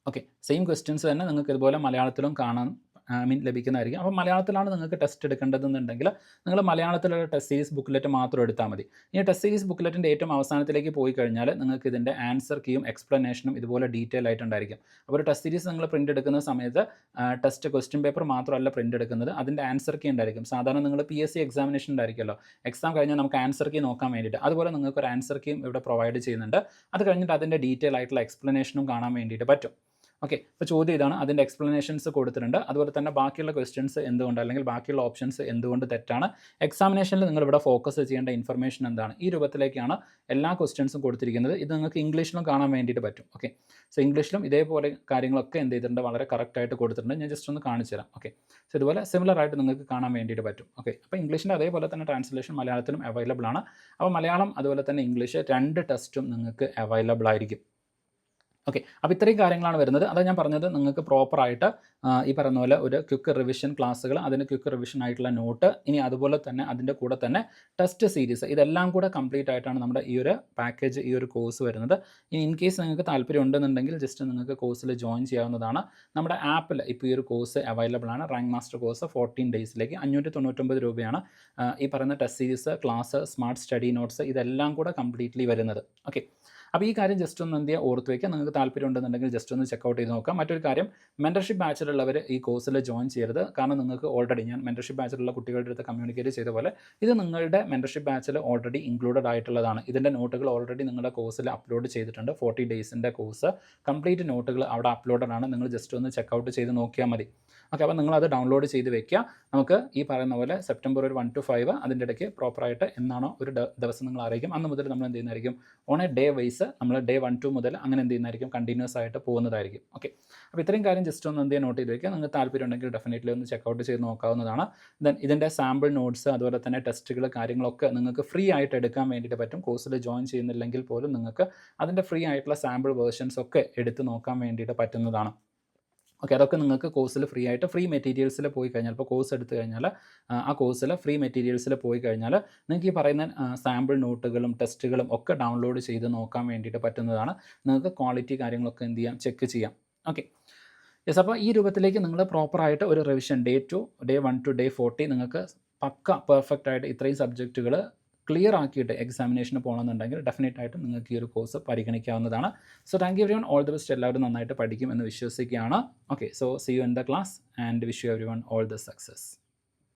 Speaker 1: ഓക്കെ, സെയിം ക്വസ്റ്റ്യൻസ് തന്നെ നിങ്ങൾക്ക് ഇതുപോലെ മലയാളത്തിലും കാണാൻ ലഭിക്കുന്നതായിരിക്കും. അപ്പോൾ മലയാളത്തിലാണ് നിങ്ങൾക്ക് ടെസ്റ്റ് എടുക്കേണ്ടതെന്നുണ്ടെങ്കിൽ നിങ്ങൾ മലയാളത്തിലുള്ള ടെസ്റ്റ് സീരീസ് ബുക്ക്ലെറ്റ് മാത്രം എടുത്താൽ മതി. ഈ ടെസ്റ്റ് സീരീസ് ബുക്ക്ലെറ്റിൻ്റെ ഏറ്റവും അവസാനത്തിലേക്ക് പോയി കഴിഞ്ഞാൽ നിങ്ങൾക്ക് ഇതിൻ്റെ ആൻസർ കീയും എക്സ്പ്ലനേഷനും ഇതുപോലെ ഡീറ്റെയിൽ ആയിട്ടുണ്ടായിരിക്കും. അപ്പോൾ ഒരു ടെസ്റ്റ് സീരീസ് നിങ്ങൾ പ്രിൻ്റ് എടുക്കുന്ന സമയത്ത് ടെസ്റ്റ് ക്വസ്റ്റ്യൻ പേപ്പർ മാത്രമല്ല പ്രിൻ്റ് എടുക്കുന്നത്, അതിൻ്റെ ആൻസർ കീ ഉണ്ടായിരിക്കും. സാധാരണ നിങ്ങൾ PSC എക്സാമിനേഷൻ ഉണ്ടായിരിക്കുമല്ലോ, എക്സാം കഴിഞ്ഞാൽ നമുക്ക് ആൻസർ കീ നോക്കാൻ വേണ്ടിയിട്ട്. അതുപോലെ നിങ്ങൾക്ക് ഒരു ആൻസർ കീയും ഇവിടെ പ്രൊവൈഡ് ചെയ്യുന്നുണ്ട്. അത് കഴിഞ്ഞിട്ട് അതിൻ്റെ ഡീറ്റെയിൽ ആയിട്ടുള്ള എക്സ്പ്ലനേഷനും കാണാൻ വേണ്ടിയിട്ട് പറ്റും. ഓക്കെ, ഇപ്പോൾ ചോദ്യം ഇതാണ്, അതിൻ്റെ എക്സ്പ്ലനേഷൻസ് കൊടുത്തിട്ടുണ്ട്. അതുപോലെ തന്നെ ബാക്കിയുള്ള ക്വസ്റ്റ്യൻസ് എന്തുകൊണ്ട് അല്ലെങ്കിൽ ബാക്കിയുള്ള ഓപ്ഷൻസ് എന്തുകൊണ്ട് തെറ്റാണ്, എക്സാമിനേഷനിൽ നിങ്ങളിവിടെ ഫോക്കസ് ചെയ്യേണ്ട ഇൻഫർമേഷൻ എന്താണ്, ഈ രൂപത്തിലേക്കാണ് എല്ലാ ക്വസ്റ്റ്യൻസും കൊടുത്തിരിക്കുന്നത്. ഇത് നിങ്ങൾക്ക് ഇംഗ്ലീഷിലും കാണാൻ വേണ്ടിയിട്ട് പറ്റും. ഓക്കെ, സോ ഇംഗ്ലീഷിലും ഇതേപോലെ കാര്യങ്ങളൊക്കെ എന്ത് ചെയ്തിട്ടുണ്ട്, വളരെ കറക്റ്റായിട്ട് കൊടുത്തിട്ടുണ്ട്. ഞാൻ ജസ്റ്റ് ഒന്ന് കാണിച്ചു തരാം. ഓക്കെ, സോ ഇതുപോലെ സിമിലർ ആയിട്ട് നിങ്ങൾക്ക് കാണാൻ വേണ്ടിയിട്ട് പറ്റും. ഓക്കെ, അപ്പോൾ ഇംഗ്ലീഷിൻ്റെ അതേപോലെ തന്നെ ട്രാൻസ്ലേഷൻ മലയാളത്തിലും അവൈലബിൾ ആണ്. അപ്പോൾ മലയാളം അതുപോലെ തന്നെ ഇംഗ്ലീഷ് 2 ടെസ്റ്റും നിങ്ങൾക്ക് അവൈലബിൾ ആയിരിക്കും. ഓക്കെ, അപ്പോൾ ഇത്രയും കാര്യങ്ങളാണ് വരുന്നത്. അതാണ് ഞാൻ പറഞ്ഞത്, നിങ്ങൾക്ക് പ്രോപ്പറായിട്ട് ഈ പറയുന്ന പോലെ ഒരു ക്വിക്ക് റിവിഷൻ ക്ലാസ്സുകൾ, അതിന് ക്വിക്ക് റിവിഷൻ ആയിട്ടുള്ള നോട്ട്, ഇനി അതുപോലെ തന്നെ അതിൻ്റെ കൂടെ തന്നെ ടെസ്റ്റ് സീരീസ്, ഇതെല്ലാം കൂടെ കംപ്ലീറ്റ് ആയിട്ടാണ് നമ്മുടെ ഈ ഒരു പാക്കേജ്, ഈ ഒരു കോഴ്സ് വരുന്നത്. ഇനി ഇൻ കേസ് നിങ്ങൾക്ക് താല്പര്യം ഉണ്ടെന്നുണ്ടെങ്കിൽ ജസ്റ്റ് നിങ്ങൾക്ക് കോഴ്സിൽ ജോയിൻ ചെയ്യാവുന്നതാണ്. നമ്മുടെ ആപ്പിൽ ഇപ്പോൾ ഈ ഒരു കോഴ്സ് അവൈലബിൾ ആണ്. റാങ്ക് മാസ്റ്റർ കോഴ്സ് 14 ഡേയ്സിലേക്ക് 599 രൂപയാണ് ഈ പറയുന്ന test series, class, smart study notes, ഇതെല്ലാം കൂടെ കംപ്ലീറ്റ്ലി വരുന്നത്. ഓക്കെ, അപ്പോൾ ഈ കാര്യം ജസ്റ്റ് ഒന്ന് എന്ത് ചെയ്യുക ഓർത്ത് വയ്ക്കുക. നിങ്ങൾക്ക് താല്പര്യം ഉണ്ടെന്നുണ്ടെങ്കിൽ ജസ്റ്റ് ഒന്ന് ചെക്കൗട്ട് ചെയ്ത് നോക്കാം. മറ്റൊരു കാര്യം, മെൻറ്റർഷിപ്പ് ബാച്ചിലുള്ളവർ ഈ കോഴ്സിൽ ജോയിൻ ചെയ്യരുത്. കാരണം നിങ്ങൾക്ക് ഓൾറെഡി ഞാൻ മെൻറ്റർഷിപ്പ് ബാച്ചിലുള്ള കുട്ടികളുടെ അടുത്ത് കമ്മ്യൂണിക്കേറ്റ് ചെയ്ത പോലെ ഇത് നിങ്ങളുടെ മെൻറ്റർഷിപ്പ് ബാച്ചിൽ ഓൾറെഡി ഇൻക്ലൂഡഡ് ആയിട്ടുള്ളതാണ്. ഇതിൻ്റെ നോട്ടുകൾ ഓൾറെഡി നിങ്ങളുടെ കോഴ്സിൽ അപ്ലോഡ് ചെയ്തിട്ടുണ്ട്. 40 ഡേയ്സിൻ്റെ കോഴ്സ് കംപ്ലീറ്റ് നോട്ടുകൾ അവിടെ അപ്ലോഡഡ് ആണ്. നിങ്ങൾ ജസ്റ്റ് ഒന്ന് ചെക്കൗട്ട് ചെയ്ത് നോക്കിയാൽ മതി. ഓക്കെ, അപ്പോൾ നിങ്ങളത് ഡൗൺലോഡ് ചെയ്ത് വെക്കുക. നമുക്ക് ഈ പറയുന്ന പോലെ സെപ്റ്റംബർ 1 to 5 അതിൻ്റെ ഇടയ്ക്ക് പ്രോപ്പറായിട്ട് എന്നാണോ ഒരു ദിവസം നിങ്ങൾ അറിയിക്കും, അന്ന് മുതൽ നമ്മൾ എന്ത് ചെയ്യുന്നതായിരിക്കും ഓൺ എ ഡേ വൈസ് നമ്മൾ ഡേ 1 to മുതൽ അങ്ങനെ എന്ത് ചെയ്യുന്നതായിരിക്കും കണ്ടിന്യൂസ് ആയിട്ട് പോകുന്നതായിരിക്കും. ഓക്കെ, അപ്പോൾ ഇത്രയും കാര്യം ജസ്റ്റ് ഒന്ന് എന്ത് ചെയ്യാൻ നോട്ട് ചെയ്ത് വയ്ക്കുക. നിങ്ങൾക്ക് താല്പര്യം ഉണ്ടെങ്കിൽ ഡെഫിനറ്റ്ലി ഒന്ന് ചെക്കൗട്ട് ചെയ്ത് നോക്കാവുന്നതാണ്. ദെൻ ഇതിൻ്റെ സാമ്പിൾ നോട്ട്സ് അതുപോലെ തന്നെ ടെസ്റ്റുകൾ കാര്യങ്ങളൊക്കെ നിങ്ങൾക്ക് ഫ്രീ ആയിട്ട് എടുക്കാൻ വേണ്ടിയിട്ട് പറ്റും. കോഴ്സിൽ ജോയിൻ ചെയ്യുന്നില്ലെങ്കിൽ പോലും നിങ്ങൾക്ക് അതിൻ്റെ ഫ്രീ ആയിട്ടുള്ള സാമ്പിൾ വേർഷൻസ് ഒക്കെ എടുത്ത് നോക്കാൻ വേണ്ടിയിട്ട് പറ്റുന്നതാണ്. ഓക്കെ, അതൊക്കെ നിങ്ങൾക്ക് കോഴ്സിൽ ഫ്രീ ആയിട്ട് ഫ്രീ മെറ്റീരിയൽസിൽ പോയി കഴിഞ്ഞാൽ, ഇപ്പോൾ കോഴ്സ് എടുത്തു കഴിഞ്ഞാൽ ആ കോഴ്സിൽ ഫ്രീ മെറ്റീരിയൽസിൽ പോയി കഴിഞ്ഞാൽ നിങ്ങൾക്ക് ഈ പറയുന്ന സാമ്പിൾ നോട്ടുകളും ടെസ്റ്റുകളും ഒക്കെ ഡൗൺലോഡ് ചെയ്ത് നോക്കാൻ വേണ്ടിയിട്ട് പറ്റുന്നതാണ്. നിങ്ങൾക്ക് ക്വാളിറ്റി കാര്യങ്ങളൊക്കെ എന്ത് ചെയ്യാം, ചെക്ക് ചെയ്യാം. Okay, yes. അപ്പോൾ ഈ രൂപത്തിലേക്ക് നിങ്ങൾ പ്രോപ്പറായിട്ട് ഒരു റിവിഷൻ ഡേ 1 to day 40 നിങ്ങൾക്ക് പക്ക പെർഫെക്റ്റ് ആയിട്ട് ഇത്രയും സബ്ജക്റ്റുകൾ ക്ലിയർ ആക്കിയിട്ട് എക്സാമിനേഷന് പോകണമെന്നുണ്ടെങ്കിൽ ഡെഫിനറ്റ് ആയിട്ടും നിങ്ങൾക്ക് ഈ ഒരു കോഴ്സ് പരിഗണിക്കാവുന്നതാണ്. So thank you everyone, all the best. എല്ലാവരും നന്നായിട്ട് പഠിക്കും എന്ന് വിശ്വസിക്കുകയാണ്. Okay, so see you in the class and wish you everyone all the success.